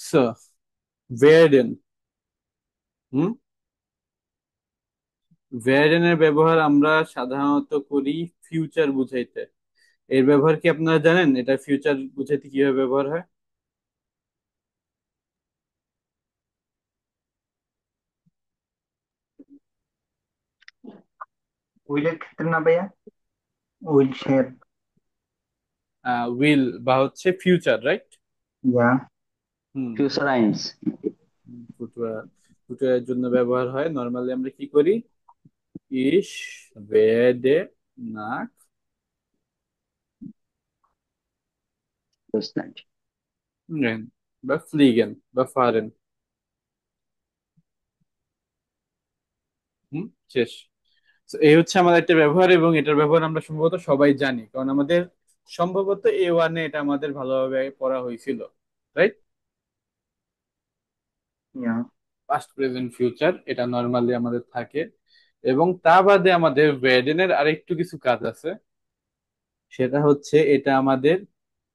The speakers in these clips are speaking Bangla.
সো ভেয়ারডেন। হুম। ভেয়ারডেনের ব্যবহার আমরা সাধারণত করি ফিউচার বুঝাইতে। এর ব্যবহার কি আপনারা জানেন? এটা ফিউচার বুঝাইতে কিভাবে ব্যবহার হয়? উইলের ক্ষেত্রে না ভাইয়া? Will shape. উইল বা হচ্ছে ফিউচার, রাইট? ইয়া। হুম। ফিউচারাইজ। ফুটওয়ার। ফুটওয়ারের জন্য ব্যবহার হয়। নর্মালি আমরা কি করি? ইস ওয়েডে নাক রেন বা ফ্লিগেন বা ফারেন। হুম। শেষ। So, এই হচ্ছে আমাদের একটা ব্যবহার, এবং এটার ব্যবহার আমরা সম্ভবত সবাই জানি, কারণ আমাদের সম্ভবত A1-এ এটা আমাদের ভালোভাবে পড়া হয়েছিল, রাইট? ইয়া। পাস্ট প্রেজেন্ট ফিউচার এটা নর্মালি আমাদের থাকে। এবং তা বাদে আমাদের ওয়েডেনের আরেকটু কিছু কাজ আছে। সেটা হচ্ছে এটা আমাদের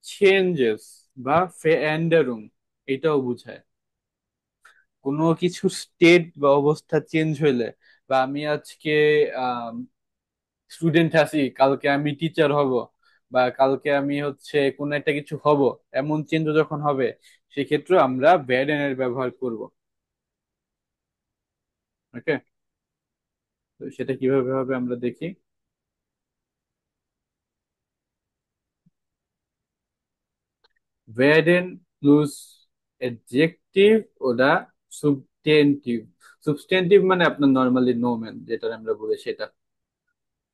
চেঞ্জেস বা ফেয়ান্ডারুম এটাও বুঝায়। কোনো কিছু স্টেট বা অবস্থা চেঞ্জ হইলে, বা আমি আজকে স্টুডেন্ট আছি, কালকে আমি টিচার হব, বা কালকে আমি হচ্ছে কোনো একটা কিছু হব, এমন চেঞ্জ যখন হবে, সেক্ষেত্রে আমরা ব্যাড এর ব্যবহার করব। ওকে। তো সেটা কিভাবে হবে আমরা দেখি। werden plus adjective ওটা substantive। substantive মানে আপনার নর্মালি নোমেন যেটা আমরা বলি সেটা।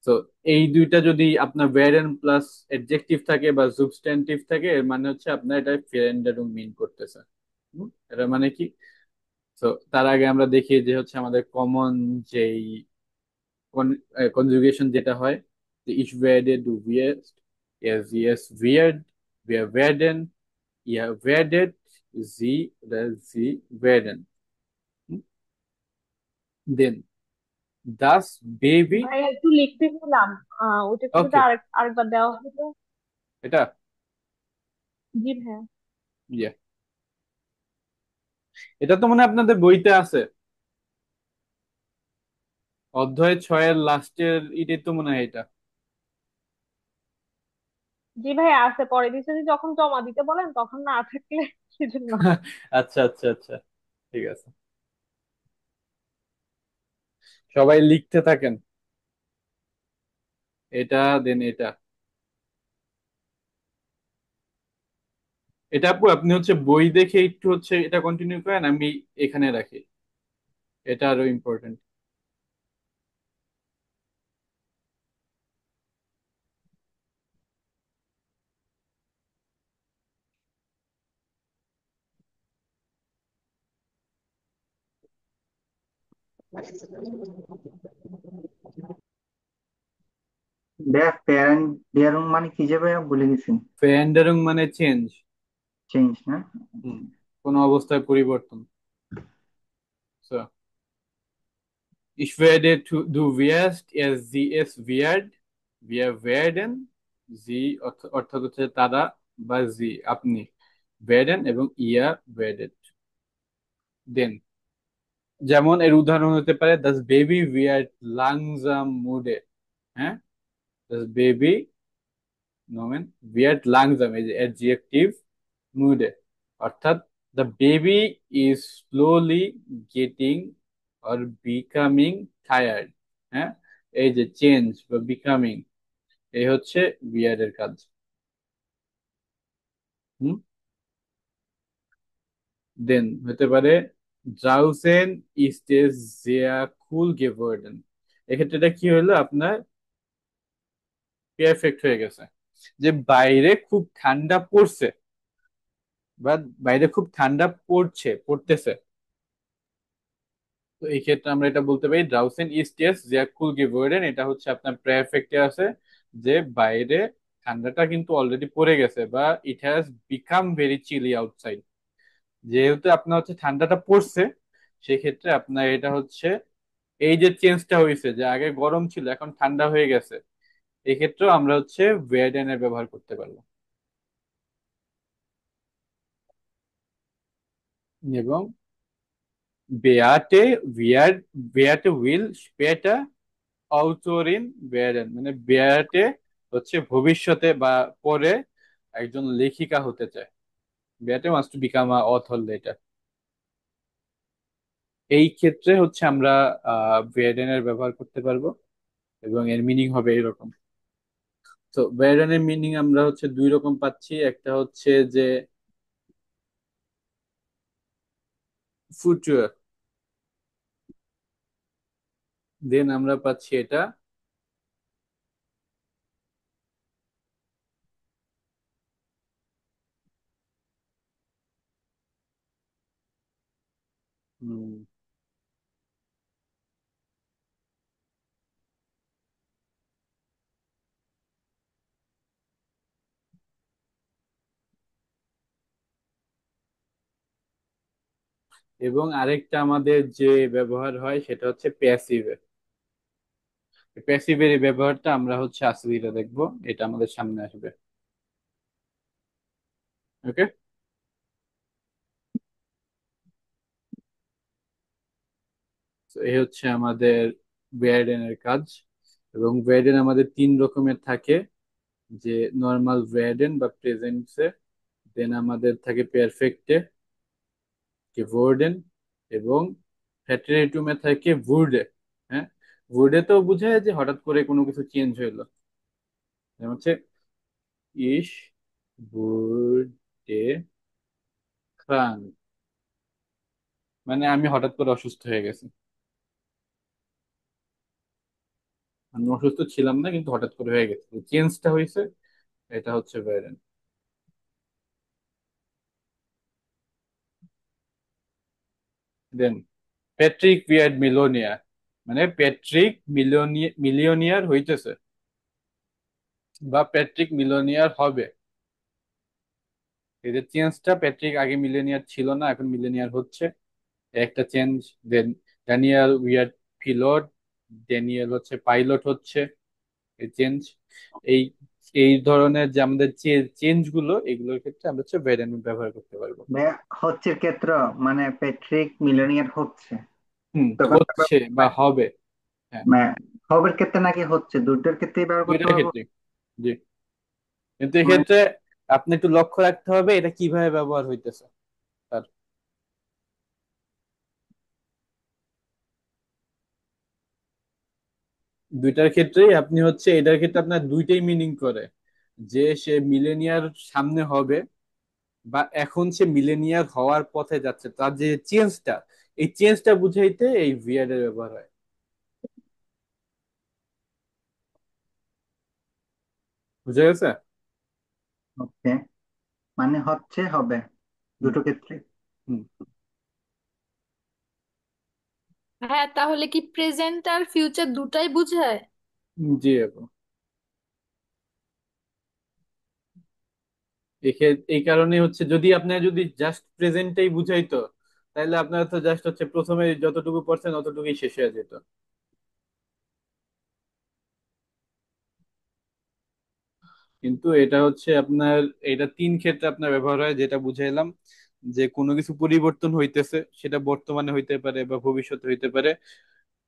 তো এই দুইটা যদি আপনার werden প্লাস অ্যাডজেক্টিভ থাকে বা সাবস্টেন্টিভ থাকে, এর মানে হচ্ছে আপনার এটা ফেরেন্ডারুম মিন করতেছে। এটা মানে কি? তো তার আগে আমরা দেখি যে হচ্ছে আমাদের কমন যেই কনজুগেশন যেটা হয়, যে ich werde, du wirst, sie es wird, wir werden, ihr werdet, sie oder sie werden। Then das baby। ভাই একটু লিখতেছিলাম, ওটা একটু যদি ওকে। আরেকবার দেওয়া হতো। এটা জি ভাইয়া। ইয়ে, এটা তো মনে হয় আপনাদের বইতে আছে, অধ্যায় 6-এর লাস্টের ইটেই তো মনে হয় এটা। জি ভাইয়া আছে, পরে দিচ্ছে যে যখন জমা দিতে বলেন তখন না থাকলে সেজন্য। আচ্ছা আচ্ছা আচ্ছা, ঠিক আছে। সবাই লিখতে থাকেন। এটা, দেন এটা। এটা আপু আপনি হচ্ছে বই দেখে একটু হচ্ছে এটা কন্টিনিউ করেন, আমি এখানে রাখি। এটা আরো ইম্পর্টেন্ট। ভাইয়া প্যারেন্ট ডিয়ারং মানে কি যে ভাইয়া ভুলে গেছি। ফেন্ডারুং মানে চেঞ্জ। চেঞ্জ না? হুম। কোনো অবস্থায় পরিবর্তন। So, ich werde, du wirst, sie es wird, wir werden, sie অর্থাৎ হচ্ছে তারা বা জি আপনি, werden এবং ihr werdet। দেন যেমন এর উদাহরণ হতে পারে das Baby wird langsam müde। হ্যাঁ, das Baby নোমেন, wird langsam এই যে অ্যাডজেক্টিভ, মুডে অর্থাৎ the baby is slowly getting or becoming tired. হ্যাঁ, এই যে চেঞ্জ বা বিকামিং, এই হচ্ছে বিয়ার এর কাজ। হুম। দেন হতে পারে ড্রাউসেন ist es sehr cool geworden। এক্ষেত্রে এটা কি হলো আপনার পারফেক্ট হয়ে গেছে, যে বাইরে খুব ঠান্ডা পড়ছে বা বাইরে খুব ঠান্ডা পড়তেছে। তো এই ক্ষেত্রে আমরা এটা বলতে পারি ড্রাউসেন ইজ টিয়াস জিয়া কুল গেভোরেন, এটা হচ্ছে আপনার প্রেফেক্টে আছে, যে বাইরে ঠান্ডাটা কিন্তু অলরেডি পড়ে গেছে, বা it has become very chilly outside. যেহেতু আপনার হচ্ছে ঠান্ডাটা পড়ছে, সেক্ষেত্রে আপনার এটা হচ্ছে এই যে চেঞ্জটা হয়েছে, যে আগে গরম ছিল এখন ঠান্ডা হয়ে গেছে, এক্ষেত্রেও আমরা হচ্ছে ওয়েডেন এর ব্যবহার করতে পারবো। এবং বেয়াটে উইল স্পেটা অউতোরিন বেয়ারেন, মানে বেয়াটে হচ্ছে ভবিষ্যতে বা পরে একজন লেখিকা হতে চায়। Beate wants to become a author later. এই ক্ষেত্রে হচ্ছে আমরা বেয়ারেনের ব্যবহার করতে পারবো এবং এর মিনিং হবে এরকম। তো বেয়ারেনের মিনিং আমরা হচ্ছে দুই রকম পাচ্ছি। একটা হচ্ছে যে ফুচুয়ার, দেন আমরা পাচ্ছি এটা উম, এবং আরেকটা আমাদের যে ব্যবহার হয় সেটা হচ্ছে প্যাসিভের। প্যাসিভের এই ব্যবহারটা আমরা হচ্ছে আস্তে ধীরে দেখবো, এটা আমাদের সামনে আসবে। ওকে। তো এই হচ্ছে আমাদের ভেয়ারডেনের কাজ। এবং ভেয়ারডেন আমাদের তিন রকমের থাকে, যে নর্মাল ভেয়ারডেন বা প্রেজেন্টসে, দেন আমাদের থাকে পারফেক্টে ভোর্ডেন, এবং ফ্যাটারেটুমে থাকে ভুর্ডে। হ্যাঁ, ভুর্ডে তো বোঝায় যে হঠাৎ করে কোনো কিছু চেঞ্জ হইলো, যেমন হচ্ছে ইস বুর্ডে ক্রাং, মানে আমি হঠাৎ করে অসুস্থ হয়ে গেছি। আমি অসুস্থ ছিলাম না, কিন্তু হঠাৎ করে হয়ে গেছে, চেঞ্জটা হয়েছে, এটা হচ্ছে ভ্যারিয়েন্ট। দেন প্যাট্রিক উইয়ার্ড মিলোনিয়ার, মানে প্যাট্রিক মিলিয়নিয়ার হইতেছে বা প্যাট্রিক মিলিয়নিয়ার হবে। এই যে চেঞ্জটা, প্যাট্রিক আগে মিলিয়নিয়ার ছিল না, এখন মিলিয়নিয়ার হচ্ছে, একটা চেঞ্জ। দেন ড্যানিয়েল উইয়ার্ড পিলট, ড্যানিয়েল হচ্ছে পাইলট হচ্ছে, এই চেঞ্জ। এই এই ধরনের যে আমাদের চেঞ্জ গুলো, এগুলোর ক্ষেত্রে আমরা হচ্ছে ভ্যারিয়েন্ট ব্যবহার করতে পারবো। হচ্ছে ক্ষেত্র, মানে প্যাট্রিক মিলনিয়ার হচ্ছে, হুম, তখন হচ্ছে বা হবে। হ্যাঁ, মানে হবের ক্ষেত্রে নাকি হচ্ছে, দুটোর ক্ষেত্রেই ব্যবহার করতে দুইটার পারবো। ক্ষেত্রে। জি। কিন্তু মানে এক্ষেত্রে আপনি একটু লক্ষ্য রাখতে হবে এটা কিভাবে ব্যবহার হইতেছে তার। দুইটার ক্ষেত্রেই আপনি হচ্ছে, এটার ক্ষেত্রে আপনার দুইটাই মিনিং করে, যে সে মিলেনিয়ার সামনে হবে বা এখন সে মিলেনিয়ার হওয়ার পথে যাচ্ছে, তার যে চেঞ্জটা, এই চেঞ্জটা বুঝাইতে এই ভিআর এর ব্যবহার হয়। বুঝা গেছে? ওকে, মানে হচ্ছে হবে হুম। দুটো ক্ষেত্রে। হুম। হ্যাঁ, তাহলে কি প্রেজেন্ট আর ফিউচার দুটাই বুঝায়? জি আপু। এই কারণে হচ্ছে, যদি আপনার যদি জাস্ট প্রেজেন্টটাই বুঝাইতো, তাহলে আপনার তো জাস্ট হচ্ছে প্রথমে যতটুকু পড়ছেন অতটুকুই শেষ হয়ে যেত। কিন্তু এটা হচ্ছে আপনার, এটা তিন ক্ষেত্রে আপনার ব্যবহার হয়, যেটা বুঝাইলাম, যে কোনো কিছু পরিবর্তন হইতেছে, সেটা বর্তমানে হইতে পারে বা ভবিষ্যতে হইতে পারে,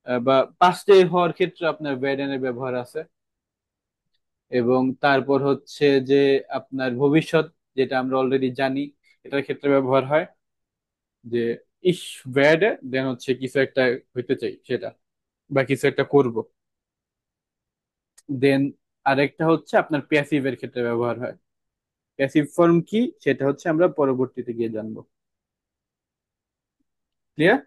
বা পাস্টে হওয়ার ক্ষেত্রে আপনার ব্যাডেনের ব্যবহার আছে। এবং তারপর হচ্ছে যে আপনার ভবিষ্যৎ, যেটা আমরা অলরেডি জানি, এটার ক্ষেত্রে ব্যবহার হয়, যে ইস ব্যাড, দেন হচ্ছে কিছু একটা হইতে চাই সেটা, বা কিছু একটা করব। দেন আরেকটা হচ্ছে আপনার প্যাসিভের ক্ষেত্রে ব্যবহার হয়। প্যাসিভ ফর্ম কি সেটা হচ্ছে আমরা পরবর্তীতে গিয়ে জানবো। ক্লিয়ার?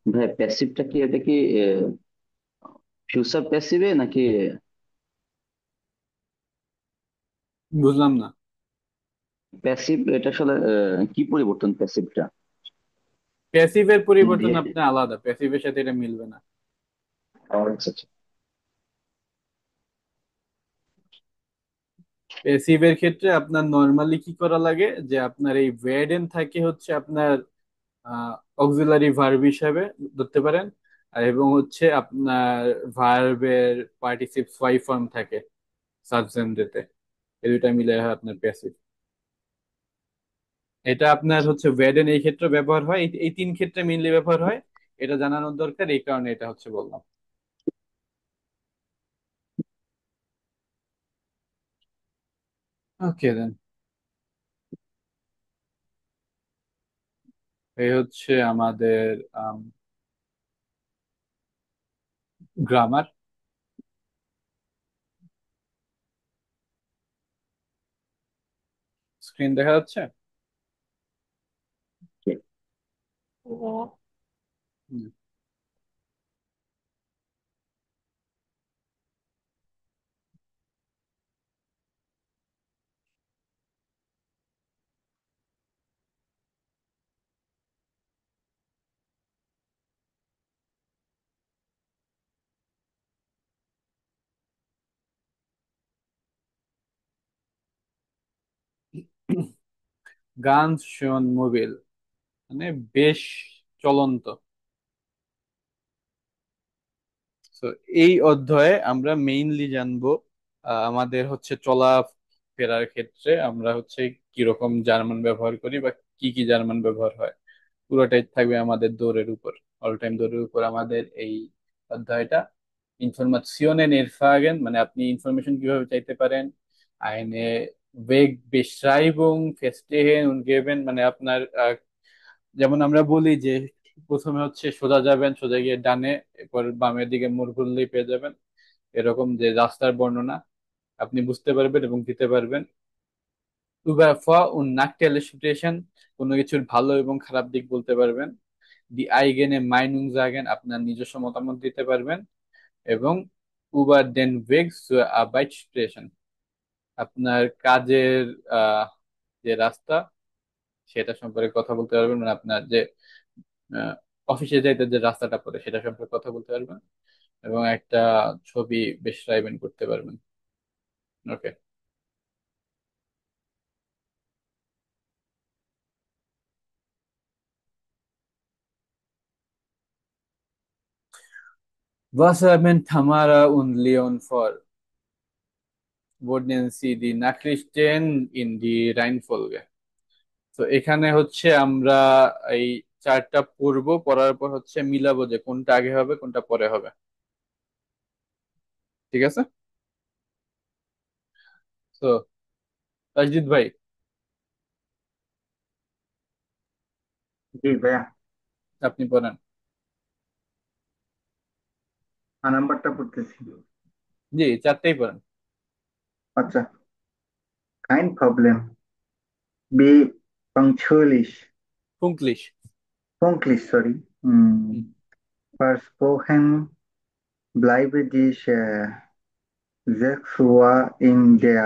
ভাই প্যাসিভটা কি, এটা কি ফিউচার প্যাসিভে নাকি? বুঝলাম না। প্যাসিভ এটা আসলে কি পরিবর্তন প্যাসিভটা? প্যাসিভের যে পরিবর্তন আপনার আলাদা, প্যাসিভের সাথে এটা মিলবে না। আচ্ছা আচ্ছা। প্যাসিভের ক্ষেত্রে আপনার নর্মালি কি করা লাগে, যে আপনার এই ভেডেন থাকে হচ্ছে আপনার অক্সিলারি ভার্ব হিসাবে ধরতে পারেন, আর এবং হচ্ছে আপনার ভার্বের পার্টিসিপ ওয়াই ফর্ম থাকে সাবজেক্টেতে। এই দুইটা মিলে হয় আপনার প্যাসিভ। এটা আপনার হচ্ছে ওয়েডেন এই ক্ষেত্রে ব্যবহার হয়, এই তিন ক্ষেত্রে মেইনলি ব্যবহার হয়। এটা জানানোর দরকার, এই কারণে এটা হচ্ছে বললাম। ওকে দেন, এই হচ্ছে আমাদের গ্রামার। স্ক্রিন দেখা যাচ্ছে? হুম। গানস শোন মোবিল মানে বেশ চলন্ত। তো এই অধ্যায়ে আমরা মেইনলি জানবো আমাদের হচ্ছে চলা ফেরার ক্ষেত্রে আমরা হচ্ছে কিরকম জার্মান ব্যবহার করি বা কি কি জার্মান ব্যবহার হয়। পুরোটাই থাকবে আমাদের দৌড়ের উপর, অল টাইম দৌড়ের উপর আমাদের এই অধ্যায়টা। ইনফরমেশনের এরফাগেন মানে আপনি ইনফরমেশন কিভাবে চাইতে পারেন। আইনে Weg Beschreibung feststellen und geben মানে আপনার যেমন আমরা বলি যে প্রথমে হচ্ছে সোজা যাবেন, সোজা গিয়ে ডানে, এরপর বামের দিকে মোড় ঘুরলেই পেয়ে যাবেন। এরকম যে রাস্তার বর্ণনা আপনি বুঝতে পারবেন এবং দিতে পারবেন। über Vor- und Nachteile sprechen কোনো কিছুর ভালো এবং খারাপ দিক বলতে পারবেন। দি আইগেনে মাইনুং জাগেন আপনার নিজস্ব মতামত দিতে পারবেন। এবং über den Weg zur Arbeit sprechen আপনার কাজের আহ, যে রাস্তা সেটা সম্পর্কে কথা বলতে পারবেন, মানে আপনার যে অফিসে যাইতে যে রাস্তাটা পড়ে সেটা সম্পর্কে কথা বলতে পারবেন। এবং একটা ছবি বেশ রাইবেন করতে পারবেন। ওকে। Was haben Tamara und Leon vor? Wurden sie die Nachrichten in die Reihenfolge? তো এখানে হচ্ছে আমরা এই চারটা পড়বো, পড়ার পর হচ্ছে মিলাবো যে কোনটা আগে হবে কোনটা পরে হবে। ঠিক আছে? তো তাজদিদ ভাই, জি ভাইয়া, আপনি পড়েন। নাম্বারটা পড়তেছি। জি, চারটেই পড়েন। আচ্ছা, kein Problem. Be punctualisch. পুঙ্কলিশ। Pünktlich, sorry. Hmm. Versprochen bleibe dich 6 Uhr in der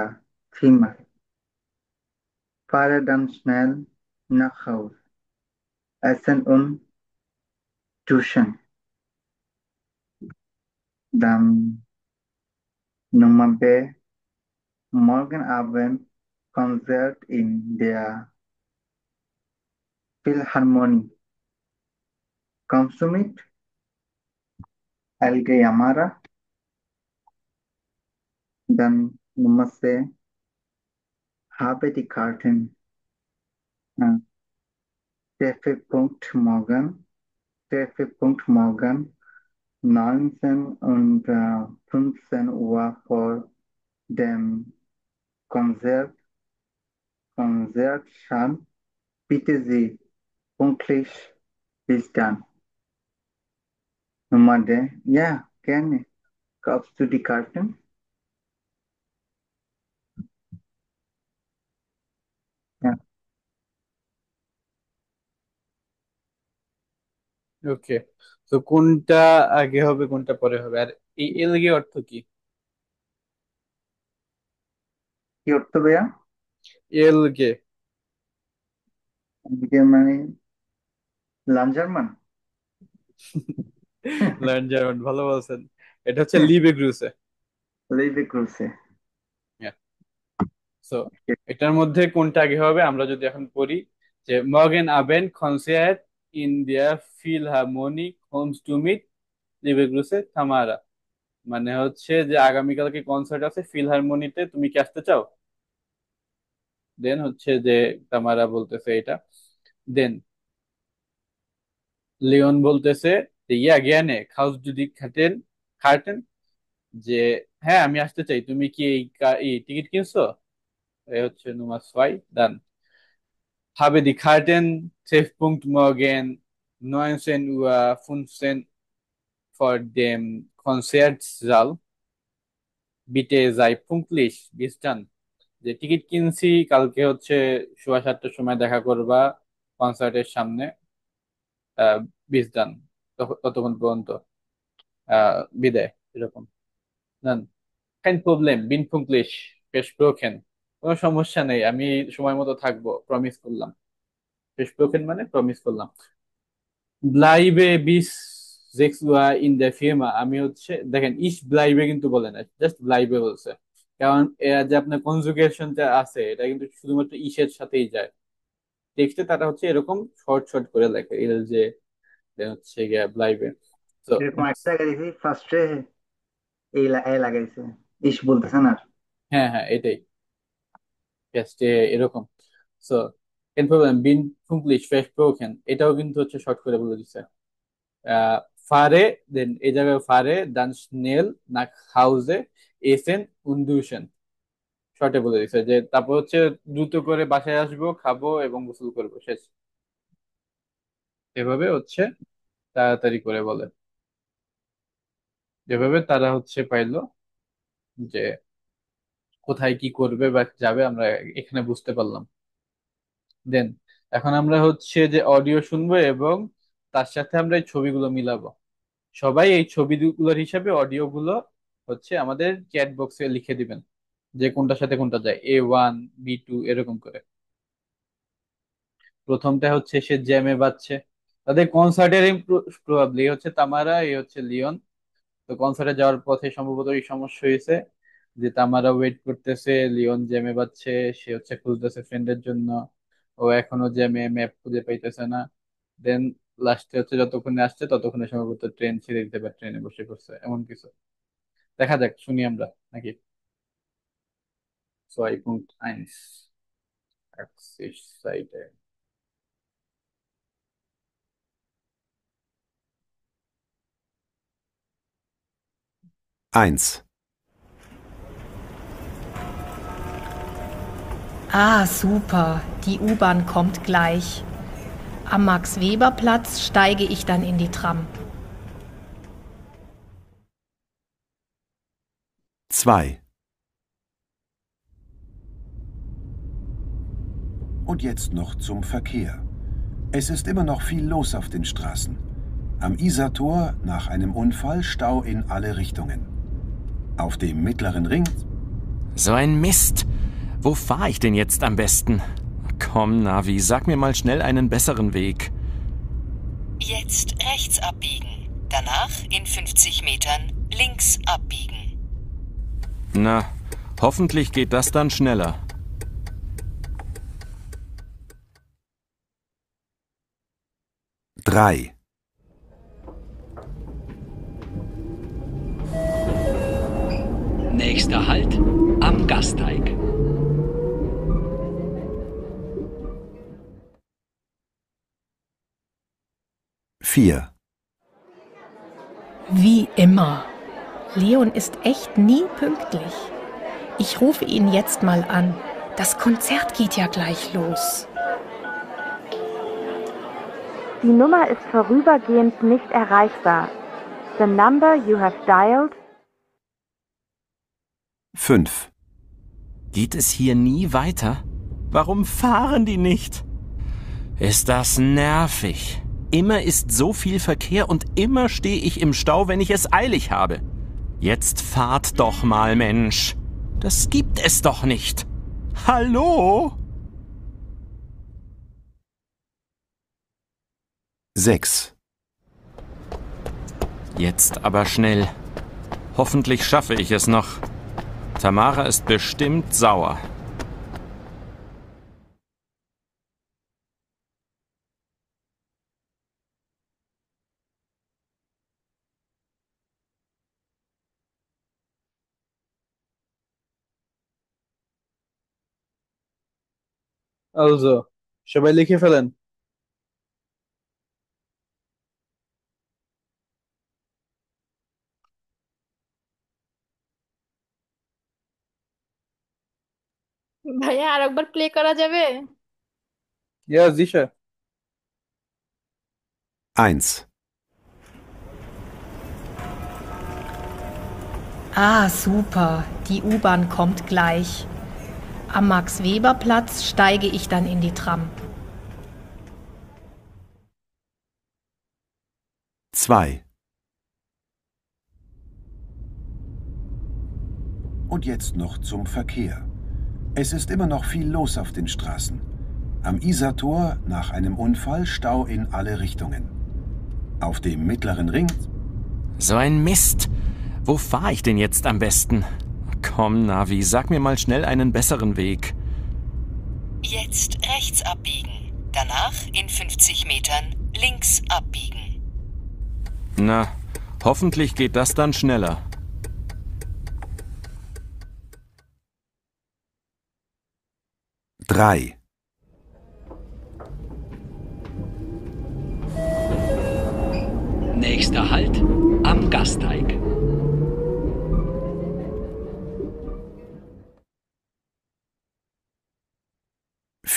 Zimmer. Fahre dann schnell nach Haus. Essen und duschen. Dann Nummer B. Morgen Abend Konzert in der Philharmonie. Kommst du mit? Helge Yamara. Dann Nummer C. Habe die Karten. Äh, Treffpunkt morgen. Treffpunkt morgen. 19 und 15 Uhr vor dem Konzert, Konzertsaal. Bitte Sie pünktlich bis dann. Nummer D. Ja, gerne. Kaufst du die Karten? Ja. ওকে। তো কোনটা আগে হবে কোনটা পরে হবে, আর এই এলগে অর্থ কি? কি অর্থ ভাইয়া? এলগে এদিকে মানে লাঞ্জারমান। লার্ন জার্মান, ভালো বলছেন। এটা হচ্ছে লিবে গ্রুসে। লেইবে ক্রুসে। সো এটার মধ্যে কোনটা আগে হবে আমরা যদি এখন পড়ি যে মর্গেন আবেন কনসার্ট ইন দিয়া ফিলহারমোনিক হোমস টু মিট লিবে গ্রুসে থামারা, মানে হচ্ছে যে আগামীকালকে কনসার্ট আছে ফিলহারমোনিতে, তুমি কি আসতে চাও? দেন হচ্ছে যে তামারা বলতেছে এটা। দেন লিওন বলতেছে যে ইয়া জ্ঞানে খাউস যদি খাটেন খাটেন, যে হ্যাঁ আমি আসতে চাই, তুমি কি এই টিকিট কিনছো? এ হচ্ছে Nummer 2, dann habe die Karten Treffpunkt morgen 19:15 Uhr vor dem Konzertsaal. Bitte sei pünktlich. bis dann. যে টিকিট কিনছি, কালকে হচ্ছে 7:15 সময় দেখা করবা কনসার্টের সামনে। আহ bis dann, ততক্ষণ পর্যন্ত বিদায়, এরকম। Dann kein Problem, bin pünktlich, versprochen. কোনো সমস্যা নেই, আমি সময় মতো থাকবো, প্রমিস করলাম। versprochen মানে প্রমিস করলাম। ব্লাইবে বিস 6 Uhr ইন দ্য ফির্মা, আমি হচ্ছে দেখেন ইস ব্লাইবে কিন্তু বলে না, জাস্ট ব্লাইবে বলছে। কারণ এরা যে আপনার কনজুগেশনটা আছে এটা কিন্তু শুধুমাত্র ইসের সাথেই যায়। টেক্সটে তারা হচ্ছে এরকম শর্ট শর্ট করে লেখে এর যে হচ্ছে গিয়া ব্লাইবে। তো এরকম একটা জায়গায় দেখি ফার্স্টে এ লাগাইছে, ইস বলতেছে না। হ্যাঁ হ্যাঁ এটাই টেক্সটে এরকম। সো এরপর বিন ফুঙ্কলিশ versprochen, এটাও কিন্তু হচ্ছে শর্ট করে বলে দিচ্ছে। আহ ফারে, দেন এই জায়গায় ফারে দান snail nach Hause essen und duschen, শর্টে বলে দিচ্ছে যে তারপর হচ্ছে দ্রুত করে বাসায় আসবো, খাবো এবং গোসল করবো, শেষ। এভাবে হচ্ছে তাড়াতাড়ি করে বলে, যেভাবে তারা হচ্ছে পাইলো যে কোথায় কি করবে বা যাবে আমরা এখানে বুঝতে পারলাম। দেন এখন আমরা হচ্ছে যে অডিও শুনবো এবং তার সাথে আমরা এই ছবিগুলো মিলাবো। সবাই এই ছবিগুলোর হিসাবে অডিও গুলো হচ্ছে আমাদের চ্যাট বক্সে লিখে দিবেন যে কোনটার সাথে কোনটা যায়, A1 B2 এরকম করে। প্রথমটা হচ্ছে সে জ্যামে বাজছে, তাদের কনসার্টের প্রবাবলি হচ্ছে তামারা, এই হচ্ছে লিওন। তো কনসার্টে যাওয়ার পথে সম্ভবত এই সমস্যা হয়েছে যে তামারা ওয়েট করতেছে, লিওন জ্যামে বাজছে, সে হচ্ছে খুঁজতেছে ফ্রেন্ডের জন্য, ও এখনো জ্যামে, ম্যাপ খুঁজে পাইতেছে না। দেন লাস্টে হচ্ছে যতক্ষণে আসছে ততক্ষণে সম্ভবত ট্রেন ছেড়ে দিতে বা ট্রেনে বসে পড়ছে, এমন কিছু। দেখা যাক, শুনি আমরা নাকি। 2.1 Axis Seite. Eins. Ah, super. Die U-Bahn kommt gleich. Am Max-Weber-Platz steige ich dann in die Tram. 2. Und jetzt noch zum Verkehr. Es ist immer noch viel los auf den Straßen. Am Isartor nach einem Unfall Stau in alle Richtungen. Auf dem Mittleren Ring. So ein Mist. Wo fahre ich denn jetzt am besten? Komm, Navi, sag mir mal schnell einen besseren Weg. Jetzt rechts abbiegen. Danach in 50 Metern links abbiegen. Na, hoffentlich geht das dann schneller. Drei. Nächster Halt am Gasteig. Vier. Wie immer. Leon ist echt nie pünktlich. Ich rufe ihn jetzt mal an. Das Konzert geht ja gleich los. Die Nummer ist vorübergehend nicht erreichbar. The number you have dialed. 5. Geht es hier nie weiter? Warum fahren die nicht? Ist das nervig. Immer ist so viel Verkehr und immer stehe ich im Stau, wenn ich es eilig habe. Jetzt fahrt doch mal, Mensch. Das gibt es doch nicht. Hallo? 6. Jetzt aber schnell. Hoffentlich schaffe ich es noch. Tamara ist bestimmt sauer. Also, সবাই লিখে ফেলেন। ভাইয়া আরেকবার প্লে করা যাবে? Ja, sicher. 1, Ah, super, die U-Bahn kommt gleich. Am Max-Weber-Platz steige ich dann in die Tram. 2. Und jetzt noch zum Verkehr. Es ist immer noch viel los auf den Straßen. Am Isartor nach einem Unfall Stau in alle Richtungen. Auf dem mittleren Ring. So ein Mist. Wo fahre ich denn jetzt am besten? Komm, Navi, sag mir mal schnell einen besseren Weg. Jetzt rechts abbiegen. Danach in 50 Metern links abbiegen. Na, hoffentlich geht das dann schneller. Drei. Nächster Halt am Gasteig.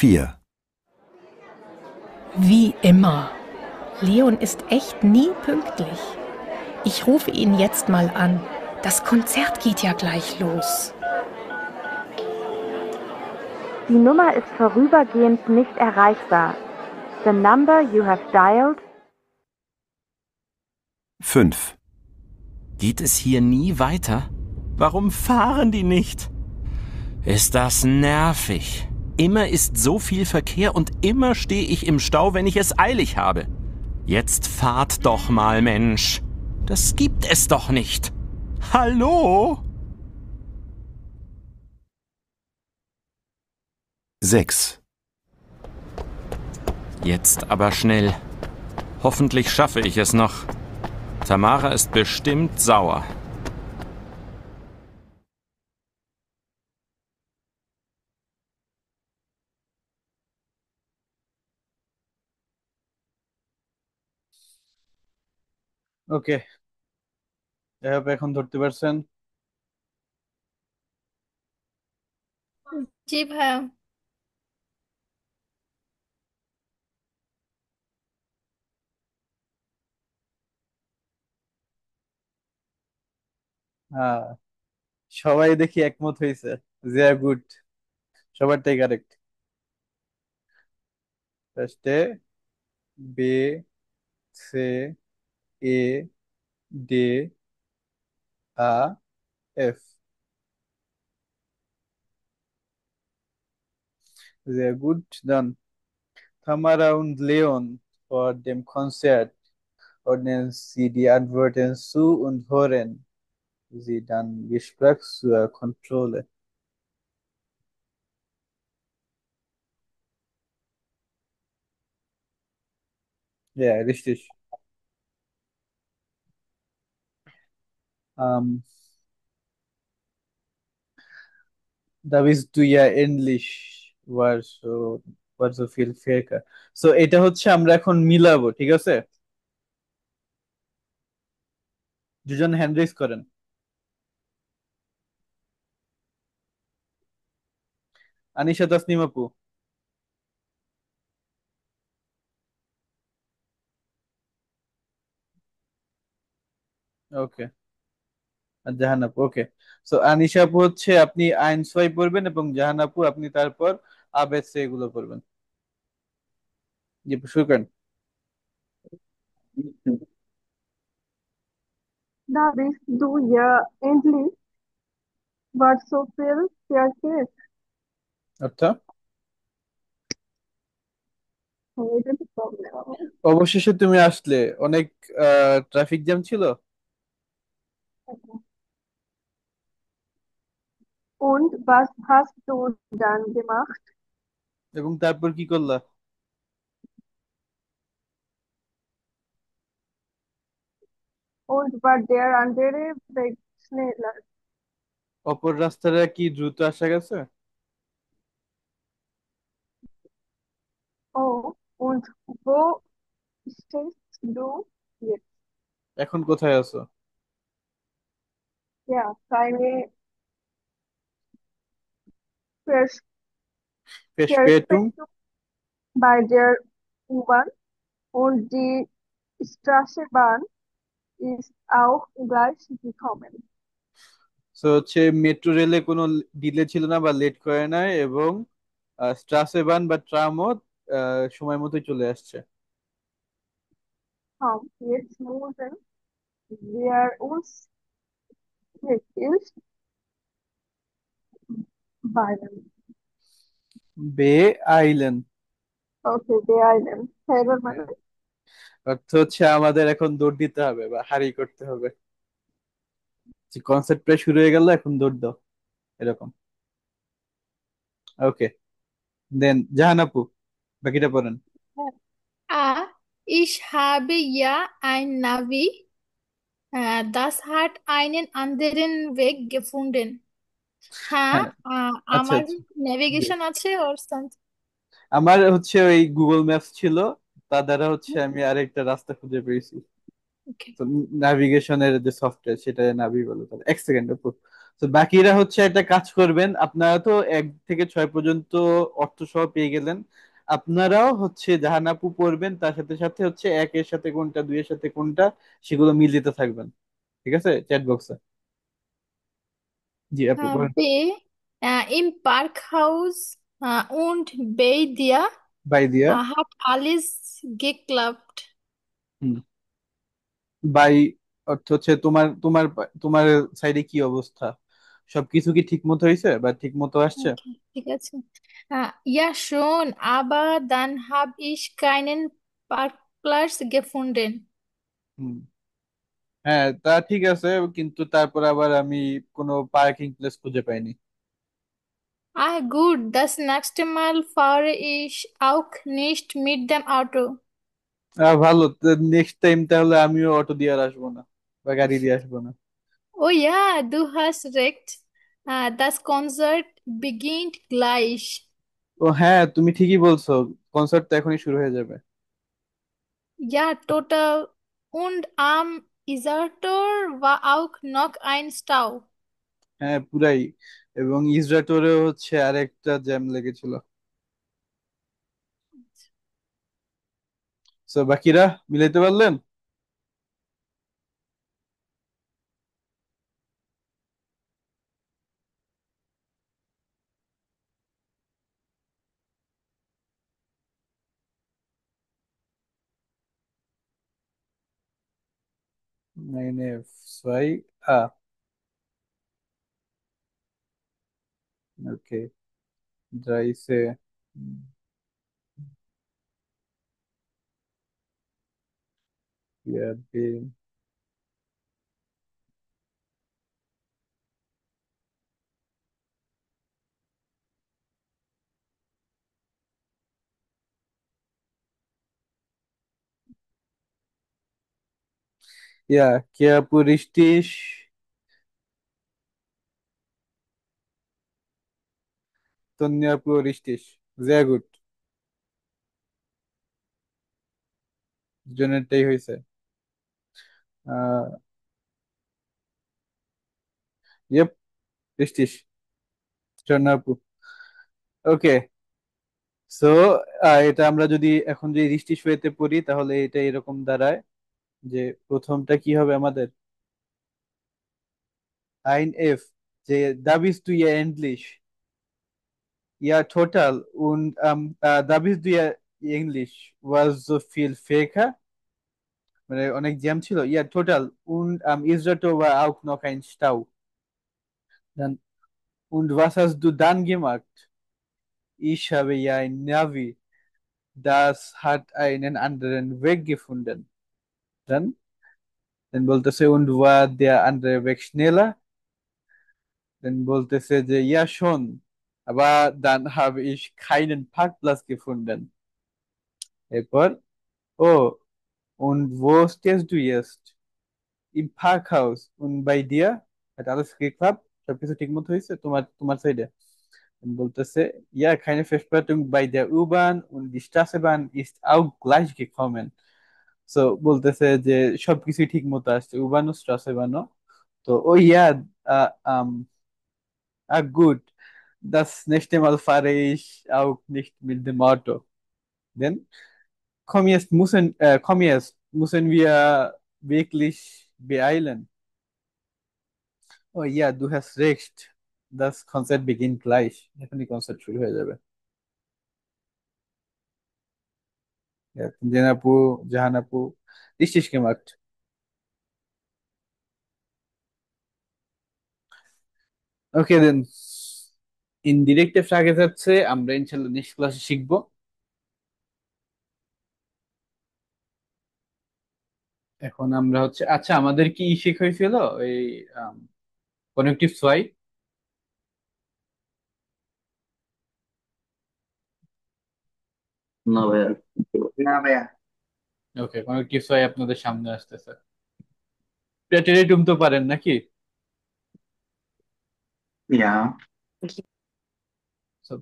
Vier. Wie immer. Leon ist echt nie pünktlich. Ich rufe ihn jetzt mal an. Das Konzert geht ja gleich los. Die Nummer ist vorübergehend nicht erreichbar. The number you have dialed. 5. Geht es hier nie weiter? Warum fahren die nicht? Ist das nervig. Immer ist so viel Verkehr und immer stehe ich im Stau, wenn ich es eilig habe. Jetzt fahrt doch mal, Mensch. Das gibt es doch nicht. Hallo? 6. Jetzt aber schnell. Hoffentlich schaffe ich es noch. Tamara ist bestimmt sauer. ওকে, এখন ধরতে পারছেন? জি ভাইয়া। হ্যাঁ, সবাই দেখি একমত হয়েছে। জিয়া গুড, সবারটাই কারেক্ট। ফার্স্টে বি, সি, এ, ডি, আ, F. Sehr gut, dann Tamara und Leon vor dem Konzert ordnen sie die Antworten zu und hören sie dann Gespräch zur Kontrolle. Ja, richtig. Da bist du ja endlich, war so viel Faker. So এটা হচ্ছে আমরা এখন মিলাবো, ঠিক আছে? দুজন হ্যান্ড রেজ করেন। আনিশা তাসনিম আপু। ওকে, আর জাহান আপু। ওকে, সো আনিশা আপু হচ্ছে আপনি আইন সোয়াই পড়বেন এবং জাহান আপু আপনি তারপর আবেসে এগুলো পড়বেন। জি, শুরু করেন। Da bist du ja endlich, war so viel Verkehr. অর্থাৎ এটা তো প্রবলেম। অবশেষে তুমি আসলে, অনেক ট্রাফিক জ্যাম ছিল। Und was hast du dann gemacht? এবং তারপর কি করলা? Und war der andere Weg schneller? অপর রাস্তাটা কি দ্রুত আসা গেছে? und wo stehst du jetzt? এখন কোথায় আছো? Ja, keine Vers Verspätung? Verspätung bei der U-Bahn und die Straßenbahn ist auch gleich gekommen. So হচ্ছে মেট্রো রেলে কোনো ডিলে ছিল না বা লেট করে নাই, এবং স্ট্রাসেবান বা ট্রামও সময় মতোই চলে আসছে। Jetzt müssen wir uns wirklich beeilen. বেআইলেন। Okay, beeilen. Selber মানে অর্থ হচ্ছে আমাদের এখন দৌড় দিতে হবে বা হারি করতে হবে, যে কনসার্ট প্রায় শুরু হয়ে গেল, এখন দৌড় দাও, এরকম। ওকে, দেন জাহান আপু, বাকিটা পড়েন। Ich habe ja ein Navi, das hat einen anderen Weg gefunden. হ্যাঁ, হ্যাঁ, আচ্ছা আমার আচ্ছা, জি। নেভিগেশন আছে ওর সাথে। আমার হচ্ছে ওই গুগল ম্যাপস ছিল, তা দ্বারা হচ্ছে আমি আরেকটা রাস্তা খুঁজে পেয়েছি। ওকে। তো নাভিগেশনের যে সফটওয়্যার, সেটা নাভি বলে তাহলে। এক সেকেন্ড আপু। তো বাকিরা হচ্ছে একটা কাজ করবেন, আপনারা তো 1 থেকে 6 পর্যন্ত অর্থ সহ পেয়ে গেলেন। আপনারাও হচ্ছে জাহান আপু পড়বেন, তার সাথে সাথে হচ্ছে 1-এর সাথে কোনটা, 2-এর সাথে কোনটা, সেগুলো মিল দিতে থাকবেন। ঠিক আছে, চ্যাট বক্সে। জি আপু পড়েন। B. Im Parkhaus und bei dir বাই দিয়া। hat alles geklappt. হুম। বাই অর্থ হচ্ছে তোমার তোমার তোমার সাইডে কি অবস্থা, সবকিছু কি ঠিক মতো হয়েছে বা ঠিক মতো আসছে? Okay, ঠিক আছে। Ja schon, aber dann habe ich keinen Parkplatz gefunden. হুম। হ্যাঁ, তা ঠিক আছে, কিন্তু তারপর আবার আমি কোনো পার্কিং প্লেস খুঁজে পাইনি। Gut, das nächste Mal fahre ich auch nicht mit dem Auto. ভালো, নেক্সট টাইম তাহলে আমিও অটো দিয়ে আর আসবো না বা গাড়ি দিয়ে আসবো না। Oh ja, du hast recht. Das Konzert beginnt gleich. ও হ্যাঁ, তুমি ঠিকই বলছো, কনসার্ট তো এখনই শুরু হয়ে যাবে। Ja, total. Und am Isartor war auch noch ein Stau. হ্যাঁ পুরাই, এবং ইসরাটোরেও হচ্ছে আরেকটা জ্যাম লেগেছিল। সো বাকিরা মিলাইতে পারলেন? Meine zwei. Okay. Drei se. Ja, B. Ja, Kia puristisch. Tonja puristisch. Sehr gut. দুজনেরটাই হয়েছে। আহ ইয়েপ, richtig. Tonja আপু। ওকে, সো এটা আমরা যদি এখন যে রিস্টিশ ওয়েতে পড়ি, তাহলে এটা এরকম দাঁড়ায় যে প্রথমটা কি হবে আমাদের, আইন এফ, যে da bist du ja endlich. Ja, total. Und da bist du ja Englisch. Was so viel Faker? মানে অনেক জ্যাম ছিল। Ja, total. Und Israel war auch noch ein Stau. Dann, und was hast du dann gemacht? Ich habe ja ein Navi. Das hat einen anderen Weg gefunden. Dann, dann বলতেছে, und war der andere Weg schneller? Dann বলতেছে যে, ja schon. Aber dann habe ich keinen Parkplatz gefunden. এরপর, oh, und wo stehst du jetzt? Im Parkhaus. Und bei dir? Hat alles geklappt? সবকিছু ঠিক মতো হয়েছে তোমার তোমার সাইডে? বলতেছে ja, keine Verspätung bei der U-Bahn und die Straßenbahn ist auch gleich gekommen. So বলতেছে যে সবকিছুই ঠিক মতো আসছে, U-Bahn ও Straßenbahn ও। তো oh ja, gut, das nächste Mal fahre ich auch nicht mit dem Auto. Denn komm jetzt, müssen wir wirklich beeilen. Oh ja, du hast recht. Das Konzert beginnt gleich. এখনই কনসার্ট শুরু হয়ে যাবে। Ja, Jenapu, Jahanapu, richtig gemacht. Okay, then. ইনডিরেক্টে ফ্রাগে যাচ্ছে আমরা ইনশাল্লাহ নেক্সট ক্লাসে শিখবো। এখন আমরা হচ্ছে, আচ্ছা আমাদের কি শেখা হয়েছিল ওই কনেকটিভ সোয়াই? না ভাইয়া। না ভাইয়া। ওকে, কনেকটিভ সোয়াই আপনাদের সামনে আসতেছে। প্রেটেরিটুম তো পারেন নাকি? ইয়া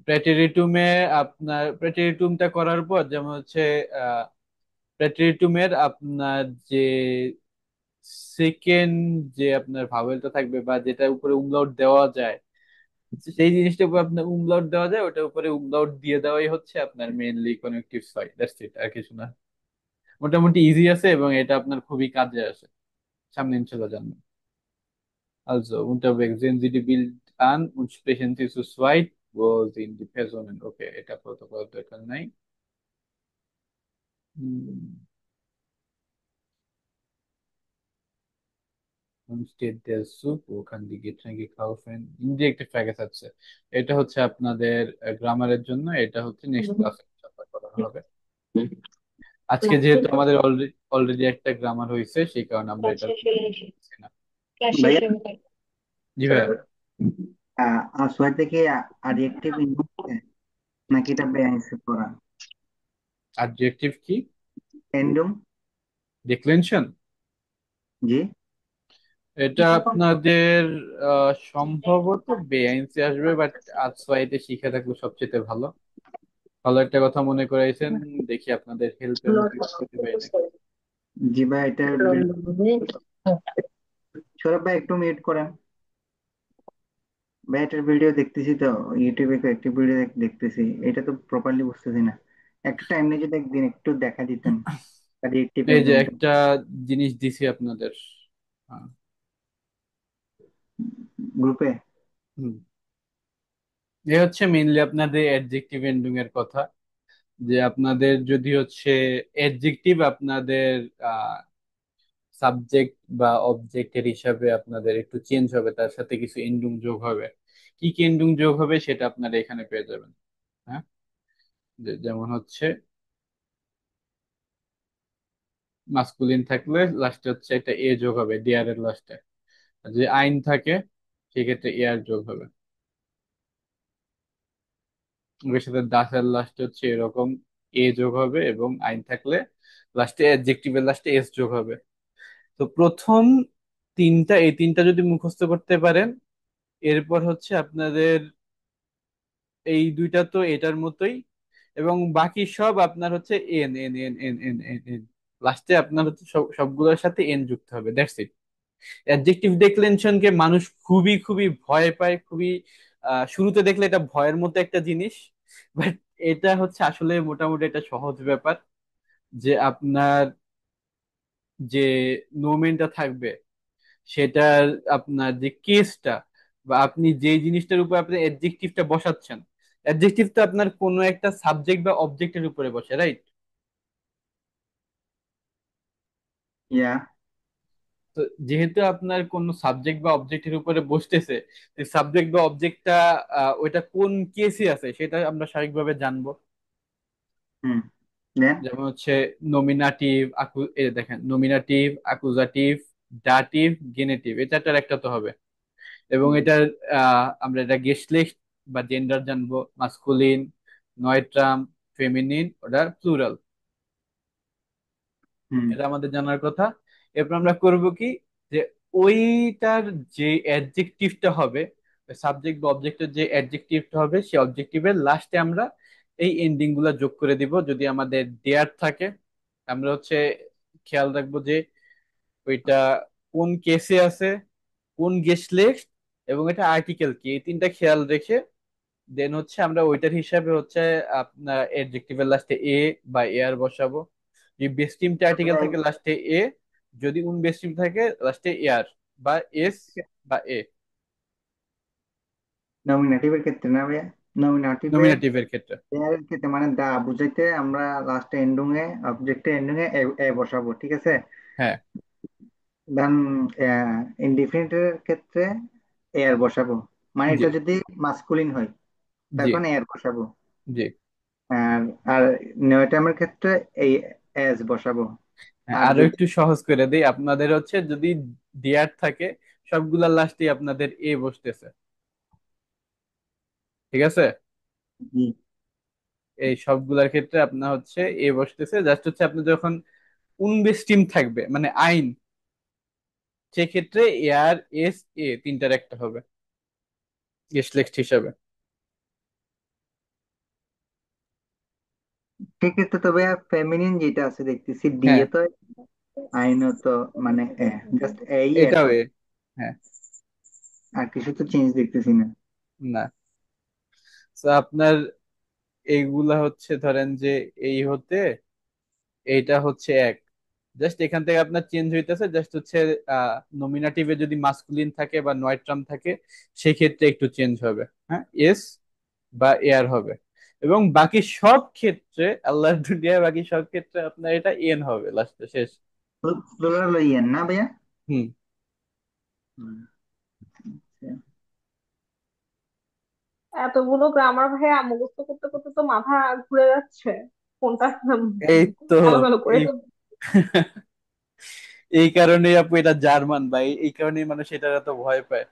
প্রেটেরিটুমে আপনার প্রেটেরিটুমটা করার পর যেমন হচ্ছে প্রেটেরিটুমের আপনার যে সেকেন্ড যে আপনার ভাওয়েলটা থাকবে বা যেটা উপরে উমলাউট দেওয়া যায়, সেই জিনিসটার উপর আপনার উমলাউট দেওয়া যায়, ওটার উপরে উমলাউট দিয়ে দেওয়াই হচ্ছে আপনার মেইনলি কনেকটিভ সয়। দ্যাটস ইট, আর কিছু না। মোটামুটি ইজি আছে এবং এটা আপনার খুবই কাজে আসে, সামনে ইনশাল্লাহ জানবেন। Also, unterwegs sehen Sie die Bild an und sprechen Sie zu zweit. Wo sind die Personen? Okay, এটা প্রোটোকল দরকার নাই। Und steht der Zug, wo kann die Getränke kaufen? Indirect ফ্র্যাগেস আছে। এটা হচ্ছে আপনাদের গ্রামারের জন্য, এটা হচ্ছে নেক্সট ক্লাসে করা হবে। আজকে যেহেতু আমাদের অলরেডি একটা গ্রামার হয়েছে, সেই কারণে আমরা এটা করছি না। ভাইয়া, জি ভাইয়া। আসওয়ার থেকে অ্যাডজেক্টিভ নাকি এটা বেআইনসে পড়া? অ্যাডজেক্টিভ কি? এন্ডুম। ডিক্লেনশন? জি। এটা আপনাদের সম্ভবত বেআইনসি আসবে, বাট আজওয়াইতে শিখে থাকলে সবচেয়ে ভালো। ভালো একটা কথা মনে করাইছেন, দেখি আপনাদের হেল্পের মতো কিছু করতে পারি নাকি। জি ভাই, এটা সৌরভ ভাই একটু মিউট করেন ভাই। এটার ভিডিও দেখতেছি তো, ইউটিউবে একটি ভিডিও দেখতেছি, এটা তো প্রপারলি বুঝতেছি না। একটু টাইম নিয়ে যদি একদিন একটু দেখা দিতেন অ্যাডজেক্টিভ এই যে এন্ডুমটা একটা জিনিস দিছি আপনাদের গ্রুপে। হুম, এ হচ্ছে মেইনলি আপনাদের অ্যাডজেক্টিভ এন্ডিং এর কথা। যে আপনাদের যদি হচ্ছে অ্যাডজেক্টিভ আপনাদের সাবজেক্ট বা অবজেক্টের হিসাবে আপনাদের একটু চেঞ্জ হবে, তার সাথে কিছু এন্ডুং যোগ হবে। কি কি এন্ডুং যোগ হবে সেটা আপনারা এখানে পেয়ে যাবেন। হ্যাঁ, যেমন হচ্ছে মাস্কুলিন থাকলে লাস্টে হচ্ছে একটা এ যোগ হবে ডিয়ার এর লাস্টে। যে আইন থাকে সেক্ষেত্রে এয়ার যোগ হবে। ওর সাথে দাসের লাস্টে হচ্ছে এরকম এ যোগ হবে, এবং আইন থাকলে লাস্টে অ্যাডজেক্টিভের লাস্টে এস যোগ হবে। তো প্রথম এই তিনটা যদি মুখস্থ করতে পারেন, এরপর হচ্ছে আপনাদের এই দুইটা তো এটার মতোই, এবং বাকি সব আপনার হচ্ছে N N N N N N N লাস্টে আপনার হচ্ছে সবগুলোর সাথে এন যুক্ত হবে। That's it. অ্যাডজেক্টিভ ডিক্লেনশনকে মানুষ খুবই খুবই ভয় পায়, খুবই শুরুতে দেখলে এটা ভয়ের মতো একটা জিনিস, বাট এটা হচ্ছে আসলে মোটামুটি একটা সহজ ব্যাপার। যে আপনার যে নোমেনটা থাকবে, সেটার আপনার যে কেসটা বা আপনি যে জিনিসটার উপর আপনি অ্যাডজেক্টিভটা বসাচ্ছেন, অ্যাডজেক্টিভটা আপনার কোনো একটা সাবজেক্ট বা অবজেক্টের উপরে বসে, রাইট? ইয়া তো যেহেতু আপনার কোন সাবজেক্ট বা অবজেক্টের উপরে বসতেছে, সাবজেক্ট বা অবজেক্টটা ওইটা কোন কেসে আছে সেটা আমরা স্বাভাবিকভাবে জানবো। হুম দেন যেমন হচ্ছে নমিনাটিভ, দেখেন নমিনাটিভ, আকুজাটিভ, ডাটিভ, গেনেটিভ, এটা একটা তো হবে। এবং এটার আমরা এটা গেস্টলিস্ট বা জেন্ডার জানবো, মাস্কুলিন, নয়ট্রাম, ফেমিনিন, ওটা প্লুরাল, হুম এটা আমাদের জানার কথা। এরপর আমরা করব কি, যে ওইটার যে অ্যাডজেক্টিভটা হবে সাবজেক্ট বা অবজেক্টের যে অ্যাডজেক্টিভটা হবে সেই অবজেক্টিভের লাস্টে আমরা এই এন্ডিং গুলা যোগ করে দিব। যদি আমাদের দেয়ার থাকে আমরা হচ্ছে খেয়াল রাখবো যে ওইটা কোন কেসে আছে, কোন গেস লিস্ট, এবং এটা আর্টিকেল কি, এই তিনটা খেয়াল রেখে দেন হচ্ছে আমরা ওইটার হিসাবে হচ্ছে আপনার এডজেক্টিভের লাস্টে এ বা এয়ার বসাবো। যদি বেস টিমটা আর্টিকেল থাকে লাস্টে এ, যদি উন বেস টিম থাকে লাস্টে এয়ার বা এস বা এ। নমিনেটিভের ক্ষেত্রে না ভাইয়া? নমিনেটিভের নমিনেটিভের ক্ষেত্রে এর ক্ষেত্রে মানে দা বুঝাইতে আমরা লাস্টে এন্ডিং এ অবজেক্টের এন্ডিং এ এ বসাবো, ঠিক আছে? হ্যাঁ দেন ইনডিফিনিটের ক্ষেত্রে এয়ার বসাবো, মানে জি এটা যদি মাস্কুলিন হয় জি তখন এয়ার বসাবো। জি। আর আর নেওয়াটামের ক্ষেত্রে এই এস বসাবো। হ্যাঁ, আর আরো যদি একটু সহজ করে দিই আপনাদের হচ্ছে যদি দেয়ার থাকে সবগুলার লাস্টে আপনাদের এ বসতেছে, ঠিক আছে? এই সবগুলার ক্ষেত্রে আপনার হচ্ছে এ বসতেছে, জাস্ট হচ্ছে আপনি যখন উনবেস্টিম থাকবে মানে আইন, সেক্ষেত্রে এয়ার এস এ তিনটার একটা হবে গেস্ট লেক্সট হিসাবে। সেক্ষেত্রে তবে ফেমিনিন যেটা আছে দেখতেছি হ্যাঁ দিয়ে তো আইনত মানে জাস্ট এই এটাও এখন, এ। হ্যাঁ আর কিছু তো চেঞ্জ দেখতেছি না। না, তো আপনার এইগুলা হচ্ছে ধরেন যে এই হতে এইটা হচ্ছে এক, জাস্ট এখান থেকে আপনার চেঞ্জ হইতেছে, জাস্ট হচ্ছে নমিনাটিভে যদি মাস্কুলিন থাকে বা নয়ট্রাম থাকে সেই ক্ষেত্রে একটু চেঞ্জ হবে, হ্যাঁ এস বা এয়ার হবে। এবং বাকি সব ক্ষেত্রে আল্লাহর দুনিয়ায় বাকি সব ক্ষেত্রে আপনার এটা এন হবে লাস্টে শেষ। প্লুরাল ইয়েন না ভাইয়া? হুম। হুম, আচ্ছা। এতগুলো গ্রামার ভাইয়া মুখস্থ করতে করতে তো মাথা ঘুরে যাচ্ছে, কোনটা এই তো এলোমেলো করে এই এই কারণেই আপু এটা জার্মান ভাই, এই কারণেই মানুষ এটার এত ভয় পায়।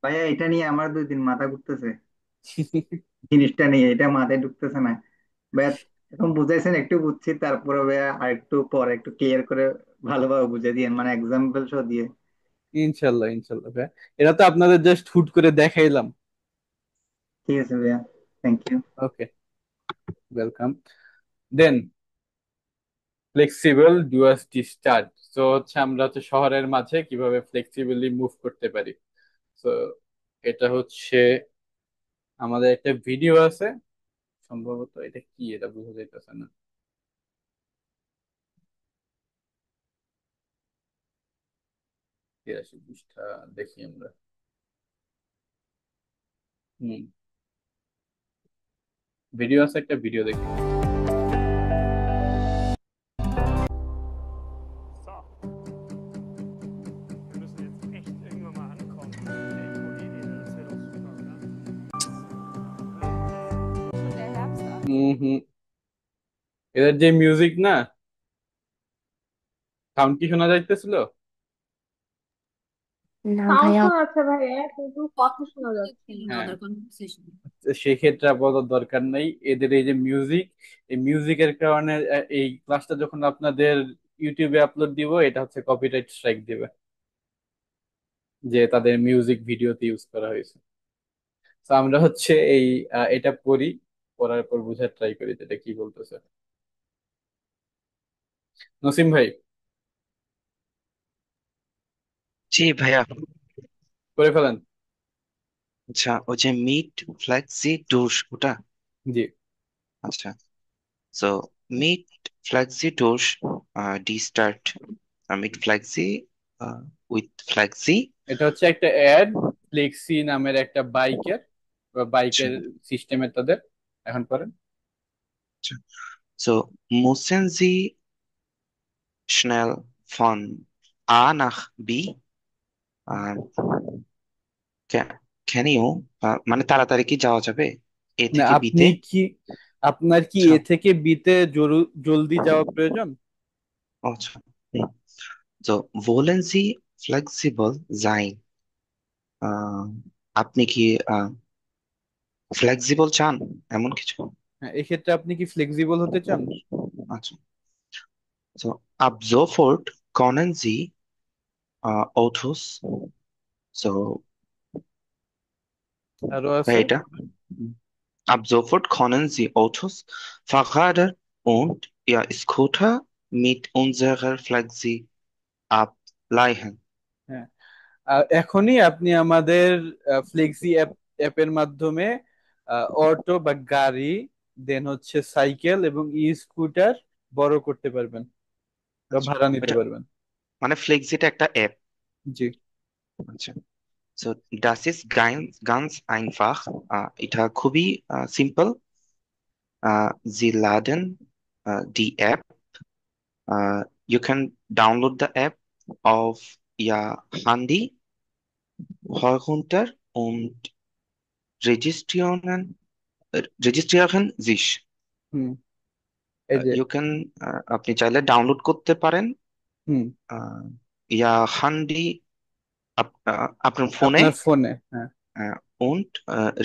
ভাইয়া এটা নিয়ে আমার 2 দিন মাথা ঘুরতেছে, জিনিসটা নিয়ে এটা মাথায় ঢুকতেছে না ভাইয়া। এখন বুঝাইছেন একটু বুঝছি, তারপরে ভাইয়া আর একটু পরে একটু ক্লিয়ার করে ভালোভাবে বুঝিয়ে দিয়ে মানে এক্সাম্পল সহ দিয়ে। ইনশাল্লাহ ইনশাল্লাহ ভাই, এটা তো আপনাদের জাস্ট হুট করে দেখাইলাম। ঠিক আছে ভাইয়া, thank you. Okay, welcome. Then flexible ডুয়াসটি স্টার্ট। তো হচ্ছে আমরা হচ্ছে শহরের মাঝে কিভাবে ফ্লেক্সিবলি মুভ করতে পারি। তো এটা হচ্ছে আমাদের একটা ভিডিও আছে, সম্ভবত এটা কি এটা বোঝা যাইতেছে না। 83 পৃষ্ঠা দেখি আমরা। হুম, ভিডিও আছে, একটা ভিডিও দেখি। হুম হুম, এদের যে মিউজিক না, সাউন্ড কি শোনা যাইতেছিল? না সাউন্ড ভাইয়া। শোনা যাচ্ছে ভাইয়া কিন্তু কথা শোনা যাচ্ছে না। হ্যাঁ, সেক্ষেত্রে আপাতত দরকার নাই এদের এই যে মিউজিক, এই মিউজিকের কারণে এই ক্লাসটা যখন আপনাদের ইউটিউবে আপলোড দিব এটা হচ্ছে কপিরাইট স্ট্রাইক দিবে, যে তাদের মিউজিক ভিডিওতে ইউজ করা হয়েছে। তো আমরা হচ্ছে এই এটা পড়ি, পড়ার পর বুঝার ট্রাই করি যে এটা কি বলতেছে। নসিম ভাই জি ভাইয়া। করে ফেলেন। আচ্ছা, ওই যে মিট ফ্লেক্সি ডোস ওটা। জি, আচ্ছা, so meet flexi dose the start meet flexi with flexi. এটা হচ্ছে একটা অ্যাড ফ্লেক্সি নামের একটা বাইকের বা আচ্ছা বাইকের সিস্টেমের তাদের। এখন করেন। আচ্ছা, so müssen Sie schnell von A nach B uh, can you মানে তাড়াতাড়ি কি যাওয়া যাবে এ না, থেকে আপনি বিতে? কি, আপনার কি আচ্ছা এ থেকে বিতে জলদি যাওয়া প্রয়োজন? আচ্ছা, so wollen Sie flexibel sein? আহ, আপনি কি ফ্লেক্সিবল চান এমন কিছু? হ্যাঁ, এক্ষেত্রে আপনি কি ফ্লেক্সিবল হতে চান? আচ্ছা, so ab sofort können Sie Autos So, আরো আছে weiter. Ab sofort können Sie Autos, Fahrräder und ja, Scooter mit unserer Flexi ableihen. হ্যাঁ এখনই আপনি আমাদের ফ্লেক্সি অ্যাপের মাধ্যমে অটো বা গাড়ি দেন হচ্ছে সাইকেল এবং ই স্কুটার বড় করতে পারবেন বা আচ্ছা, ভাড়া নিতে ওইটা পারবেন। মানে ফ্লেক্সিটা একটা অ্যাপ। জি আচ্ছা, so das ist ganz einfach. এটা খুবই simple. Sie laden die App. You can download the App auf Ihr Handy herunter und registrieren, registrieren sich. হুম এই যে You can আপনি চাইলে ডাউনলোড করতে পারেন হুম ইয়া হান্ডি আপনার ফোনে আপনার ফোনে হ্যাঁ und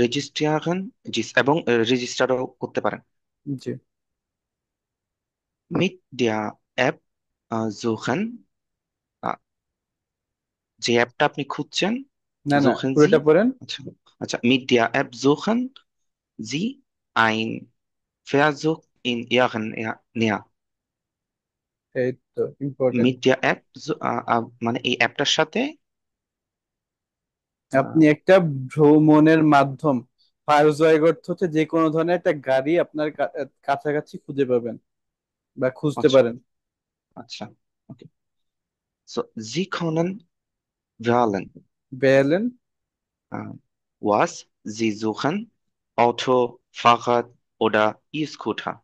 registrieren sich এবং রেজিস্টারও করতে পারেন। জি Mit der App suchen যে অ্যাপটা আপনি খুঁজছেন না না suchen Sie পুরোটা পড়েন। আচ্ছা আচ্ছা mit der App suchen Sie ein Versuch in Ihren Nähe এই তো ইম্পর্টেন্ট। mit der App মানে এই অ্যাপটার সাথে আপনি একটা ভ্রমণের মাধ্যম ফায়ারজয়ের অর্থ হচ্ছে যে কোনো ধরনের একটা গাড়ি আপনার কাছাকাছি খুঁজে পাবেন বা খুঁজতে আচ্ছা পারেন। আচ্ছা ওকে so Sie können wählen Bellen was Sie suchen Auto Fahrrad oder E-Scooter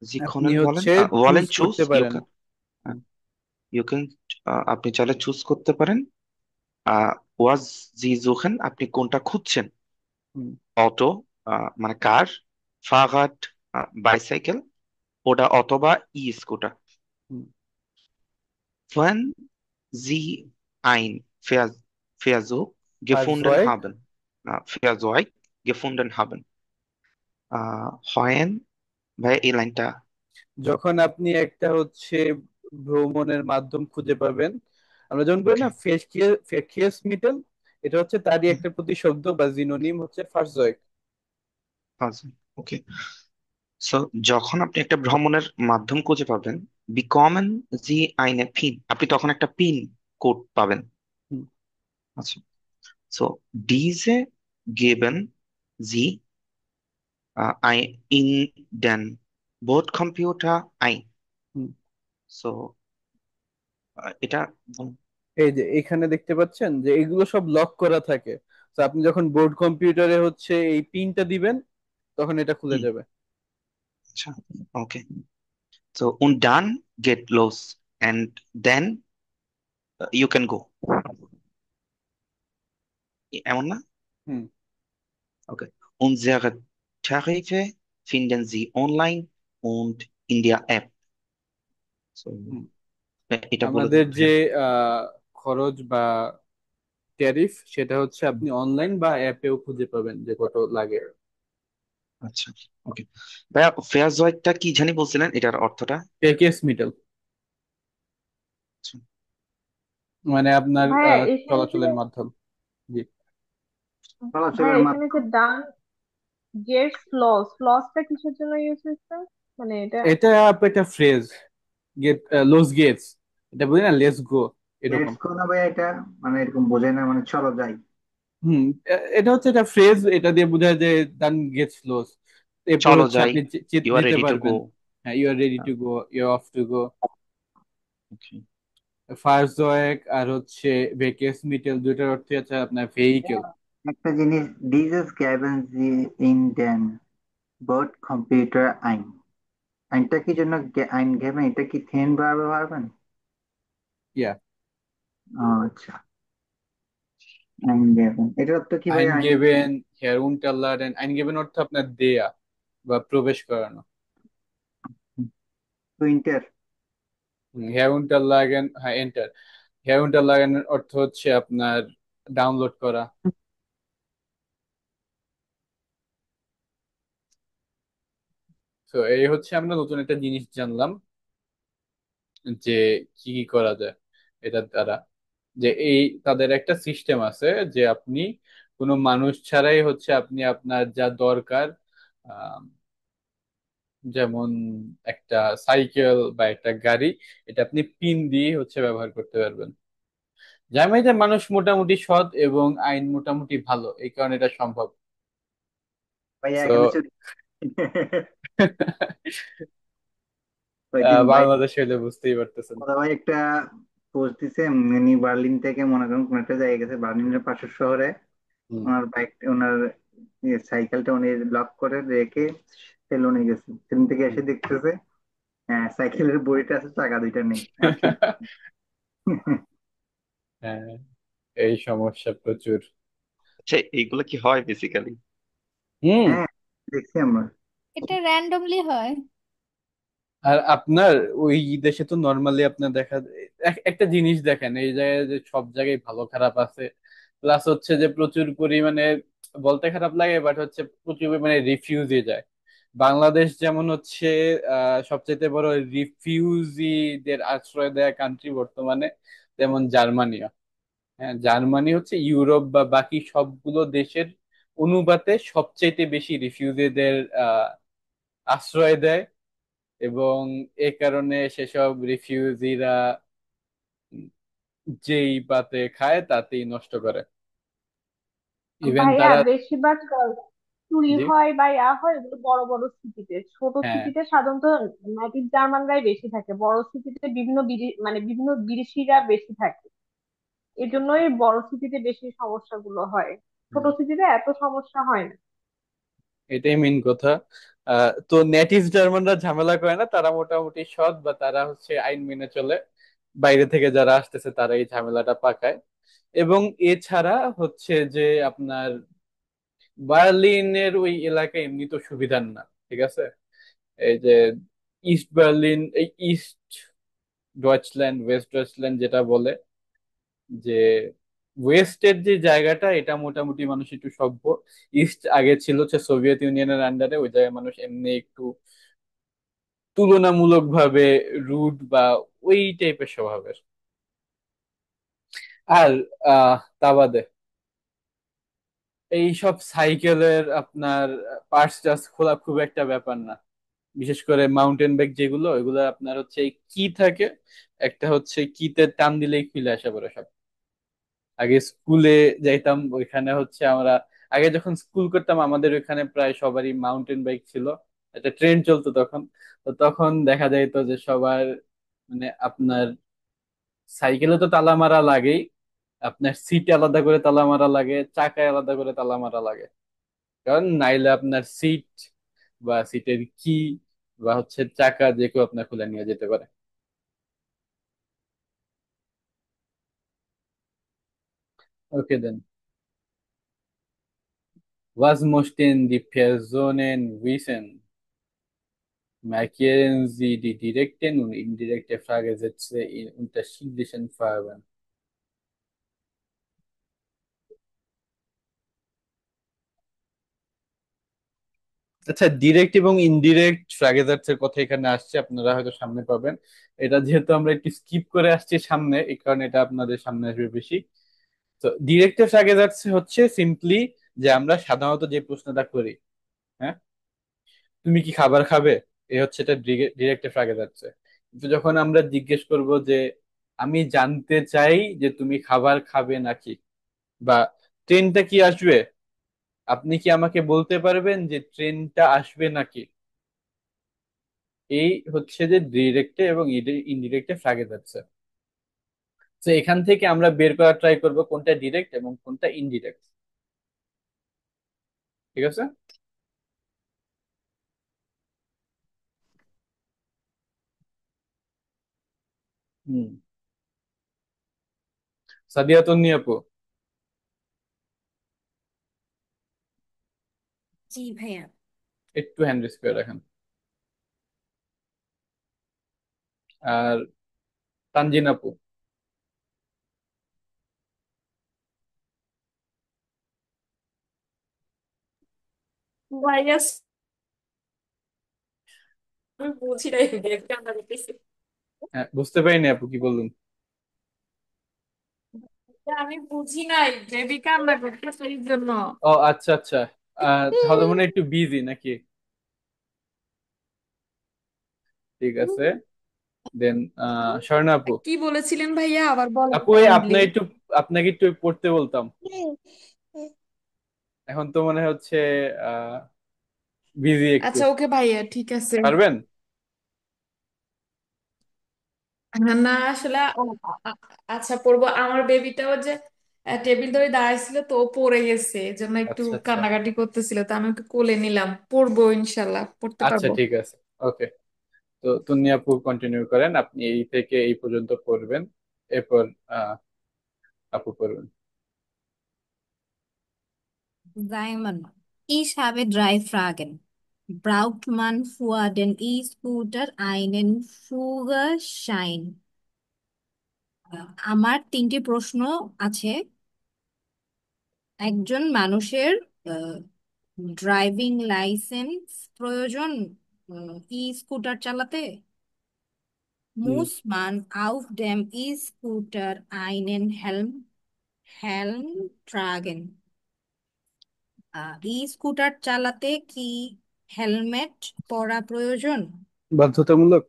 Sie আপনি können হচ্ছে চুজ wollen choose করতে you পারেন। can you can আপনি চাইলে চুজ করতে পারেন ওয়াজ জি জুখেন আপনি কোনটা খুঁজছেন হুম অটো মানে কার ফাহাদ বাইসাইকেল ওটা অথবা ই স্কুটার হুম wenn Sie ein Versuch gefunden ফায়ারজয়েক haben Fahrzeug gefunden haben হয় ভাই এই লাইনটা যখন আপনি একটা হচ্ছে ভ্রমণের মাধ্যম খুঁজে পাবেন, আমরা যেমন বলি ওকে না ফেকিয়াস মিটল, এটা হচ্ছে তারই একটা প্রতিশব্দ বা জিনোনিম হচ্ছে ফার্জয়েক। ওকে সো যখন আপনি একটা ভ্রমণের মাধ্যম খুঁজে পাবেন বিকমেন জি আইনে পিন আপনি তখন একটা পিন কোড পাবেন হুম আচ্ছা সো ডিজে গেবেন জি in den Bordcomputer ein হুম সো এটা এই যে এখানে দেখতে পাচ্ছেন যে এগুলো সব লক করা থাকে, তো আপনি যখন বোর্ড কম্পিউটারে হচ্ছে এই পিনটা দিবেন তখন এটা খুলে হুম, যাবে। আচ্ছা okay so und dann get los and then you can go এমন না হুম okay unsere Tarife finden Sie online und in der App so হুম এটা বলে আমাদের দিন যে ভাইয়া খরচ বা ট্যারিফ সেটা হচ্ছে আপনি অনলাইন বা অ্যাপেও খুঁজে পাবেন যে কত লাগে। আচ্ছা ওকে ভাইয়া ফেয়ারজয়েটটা কি জানি বলছিলেন এটার অর্থটা প্যাকেজ মিটাল আচ্ছা, মানে আপনার ভাইয়া এখানে যে চলাচলের মাধ্যম। জি ভাইয়া চলাচলের এখানে যে ডান গেটস লসটা কিসের জন্য ইউজ হচ্ছে, মানে এটা? এটা একটা ফ্রেজ, গেট লস গেটস, এটা বলি না লেটস গো এরকম। লেটস গো না ভাই, এটা মানে এরকম বোঝায় না, মানে চলো যাই। হুম এটা হচ্ছে একটা ফ্রেজ, এটা দিয়ে বোঝায় যে ডান গেটস লস, এরপর চলো হচ্ছে যাই আপনি ইউ আর যেতে রেডি টু গো পারবেন। হ্যাঁ you are ready to go, you off to go. Okay ফায়ারজয়েক আর হচ্ছে ভেকেস মিটেল দুইটার অর্থই আছে আপনার ভেহিকেল। একটা জিনিস, ডিজেস গ্যাবেন জি ইন দেন বোর্ড কম্পিউটার আইন, আইনটা কি জন্য আইন গ্যাবেন, এটা কি থেন ভাবে পারবেন? ইয়া আচ্ছা, আইন গ্যাবেন এটার অর্থ কি ভাই? আইন আইনগেবেন হেরুনটাল্লারেন, আইনগেবেন অর্থ আপনার দেয়া বা প্রবেশ করানো। টুইন্টার। হেরুনটাল্লাগেন হ্যাঁ এন্টার, হেরুনটাল্লাগেনের অর্থ হচ্ছে আপনার ডাউনলোড করা। তো এই হচ্ছে আমরা নতুন একটা জিনিস জানলাম যে কি কি করা যায় এটার দ্বারা। যে এই তাদের একটা সিস্টেম আছে যে আপনি কোনো মানুষ ছাড়াই হচ্ছে আপনি আপনার যা দরকার, আহ, যেমন একটা সাইকেল বা একটা গাড়ি, এটা আপনি পিন দিয়ে হচ্ছে ব্যবহার করতে পারবেন। জার্মানিতে মানুষ মোটামুটি সৎ এবং আইন মোটামুটি ভালো, এই কারণে এটা সম্ভব। ভাইয়া তো এখানে চলে ওই দিন ভাই, বাংলাদেশ হইলে বুঝতেই পারতেছেন। ওরা ভাই একটা পোস্ট দিছে, উনি বার্লিন থেকে মনে করেন কোন একটা জায়গায় গেছে, বার্লিনের পাশের শহরে। হুম। ওনার বাইক, ওনার সাইকেলটা উনি লক করে রেখে সেলুনে গেছে, সেলুন থেকে এসে দেখতেছে হ্যাঁ সাইকেলের বইটা আছে, চাকা দুইটা নেই আর কি। হ্যাঁ, এই সমস্যা প্রচুর। আচ্ছা, এইগুলো কি হয় বেসিক্যালি? হুম। হ্যাঁ দেখছি আমরা। এটা র্যান্ডমলি হয়। আর আপনার ওই দেশে তো নর্মালি আপনার দেখা একটা জিনিস দেখেন, এই জায়গায় যে সব জায়গায় ভালো খারাপ আছে, প্লাস হচ্ছে যে প্রচুর পরিমাণে, বলতে খারাপ লাগে বাট হচ্ছে প্রচুর পরিমাণে রিফিউজি যায়। বাংলাদেশ যেমন হচ্ছে সবচেয়ে বড় রিফিউজিদের আশ্রয় দেয়া কান্ট্রি বর্তমানে, তেমন জার্মানিও। হ্যাঁ, জার্মানি হচ্ছে ইউরোপ বা বাকি সবগুলো দেশের অনুপাতে সবচেয়ে বেশি রিফিউজিদের আশ্রয় দেয়। এবং এ কারণে সেসব রিফিউজিরা যেই পাতে খায় তাতেই নষ্ট করে। ইভেন ভাইয়া তারা। বেশিরভাগ চুরি জি। হয় বা ইয়া হয় এগুলো বড় বড় সিটিতে, ছোট হ্যাঁ, সিটিতে সাধারণত নেটিভ জার্মানরাই বেশি থাকে, বড় সিটিতে বিভিন্ন মানে বিভিন্ন বিদেশিরা বেশি থাকে। এর জন্যই বড় সিটিতে বেশি সমস্যাগুলো হয়, ছোট হুম, সিটিতে এত সমস্যা হয় না। এটাই মেইন কথা। তো নেটিভ জার্মানরা ঝামেলা করে না, তারা মোটামুটি সৎ বা তারা হচ্ছে আইন মেনে চলে। বাইরে থেকে যারা আসতেছে তারা এই ঝামেলাটা পাকায়। এবং এছাড়া হচ্ছে যে আপনার বার্লিনের ওই এলাকা এমনি তো সুবিধার না, ঠিক আছে। এই যে ইস্ট বার্লিন, এই ইস্ট ডয়েচল্যান্ড ওয়েস্ট ডয়েচল্যান্ড যেটা বলে, যে ওয়েস্টের যে জায়গাটা এটা মোটামুটি মানুষ একটু সভ্য। ইস্ট আগে ছিল হচ্ছে সোভিয়েত ইউনিয়নের আন্ডারে, ওই জায়গায় মানুষ এমনি একটু তুলনামূলকভাবে রুড বা ওই টাইপের স্বভাবের। আর তা বাদে এই সব সাইকেলের আপনার পার্টস টার্টস খোলা খুব একটা ব্যাপার না। বিশেষ করে মাউন্টেন বাইক যেগুলো, ওইগুলো আপনার হচ্ছে কি থাকে, একটা হচ্ছে কিতে টান দিলেই খুলে আসে পড়ে সব। আগে স্কুলে যাইতাম, ওইখানে হচ্ছে আমরা আগে যখন স্কুল করতাম আমাদের ওইখানে প্রায় সবারই মাউন্টেন বাইক ছিল। একটা ট্রেন চলতো তখন। তো তখন দেখা যাইতো যে সবার মানে আপনার সাইকেলে তো তালা মারা লাগেই, আপনার সিটে আলাদা করে তালা মারা লাগে, চাকায় আলাদা করে তালা মারা লাগে। কারণ নাইলে আপনার সিট বা সিটের কি বা হচ্ছে চাকা যে কেউ আপনার খুলে নিয়ে যেতে পারে। ওকে দেন। Was möchten die Personen wissen? Markieren Sie die direkten und indirekte Fragesätze in unterschiedlichen Farben. আচ্ছা, ডিরেক্ট এবং ইনডিরেক্ট ফ্রাগেজার্স কথা এখানে আসছে, আপনারা হয়তো সামনে পাবেন। এটা যেহেতু আমরা একটু স্কিপ করে আসছি সামনে, এই কারণে এটা আপনাদের সামনে আসবে বেশি। তো ডিরেক্ট ফ্রাগেজার্স হচ্ছে সিম্পলি যে আমরা সাধারণত যে প্রশ্নটা করি, হ্যাঁ, তুমি কি খাবার খাবে, এ হচ্ছে এটা ডিরেক্ট ফ্রাগেজার্স। কিন্তু যখন আমরা জিজ্ঞেস করব যে আমি জানতে চাই যে তুমি খাবার খাবে নাকি, বা ট্রেনটা কি আসবে, আপনি কি আমাকে বলতে পারবেন যে ট্রেনটা আসবে নাকি, এই হচ্ছে যে ডিরেক্টে এবং ইনডিরেক্টে ফ্রাগে যাচ্ছে। তো এখান থেকে আমরা বের করার ট্রাই করব কোনটা ডিরেক্ট এবং কোনটা ইনডিরেক্ট। ঠিক আছে। হুম। সাদিয়া তন্নি আপু, জি ভাইয়া। একটু হ্যান্ড রেস করে রাখেন। আর তানজিন আপু। ভাইয়া আমি বুঝি নাই, ব্যাগ কান্না করতেছি। হ্যাঁ, বুঝতে পারিনি আপু কি বললেন। আমি বুঝি নাই বেবি কান্না করতেছে এই জন্য। ও আচ্ছা আচ্ছা, তাহলে মনে হয় একটু বিজি নাকি? ঠিক আছে, দেন স্বর্ণা আপু। কি বলেছিলেন ভাইয়া আবার বলেন আপু এই কাইন্ডলি। আপনাকে একটু পড়তে বলতাম, এখন তো মনে হচ্ছে বিজি একটু। আচ্ছা ওকে ভাইয়া ঠিক আছে। পারবেন? না আসলে আচ্ছা পড়বো। আমার বেবিটাও যে টেবিল ধরে দাঁড়াইছিল তো ও পড়ে গেছে, এই জন্য একটু আচ্ছা আচ্ছা কান্নাকাটি করতেছিল, তো আমি ওকে কোলে নিলাম। পড়বো ইনশাল্লাহ, পড়তে আচ্ছা, পারবো। ঠিক আছে, ওকে। তো তুমি আপু কন্টিনিউ করেন, আপনি এই থেকে এই পর্যন্ত পড়বেন, এরপর আহ, আপু পড়বেন। Simon, ich habe drei Fragen. Braucht man für den E-Scooter einen Führerschein? আমার তিনটি প্রশ্ন আছে। একজন মানুষের ড্রাইভিং লাইসেন্স প্রয়োজন ই স্কুটার চালাতে? হুম, Muss man auf dem E-Scooter einen Helm tragen? ই স্কুটার চালাতে কি হেলমেট পরা প্রয়োজন? বাধ্যতামূলক।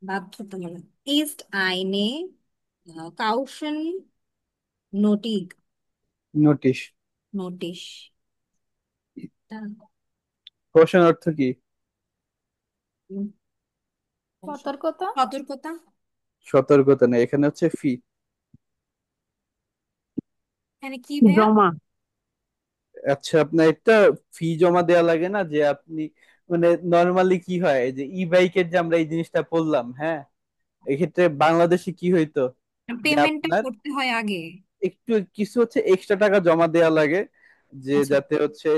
বাধ্যতামূলক। Ist eine Caution nötig? Notice. Notice. Question অর্থ কি? সতর্কতা। সতর্কতা। সতর্কতা নেই, এখানে হচ্ছে ফি। এখানে কি ভাইয়া? জমা। আচ্ছা, আপনার একটা ফি জমা দেওয়া লাগে না, যে আপনি মানে নর্মালি কি হয়, এই যে ই বাইকের যে আমরা এই জিনিসটা পড়লাম, হ্যাঁ, এক্ষেত্রে বাংলাদেশে কি হইতো, যে পেমেন্টটা আপনার করতে হয় আগে। একটু কিছু হচ্ছে এক্সট্রা টাকা জমা দেওয়া লাগে, যে আচ্ছা। যাতে হচ্ছে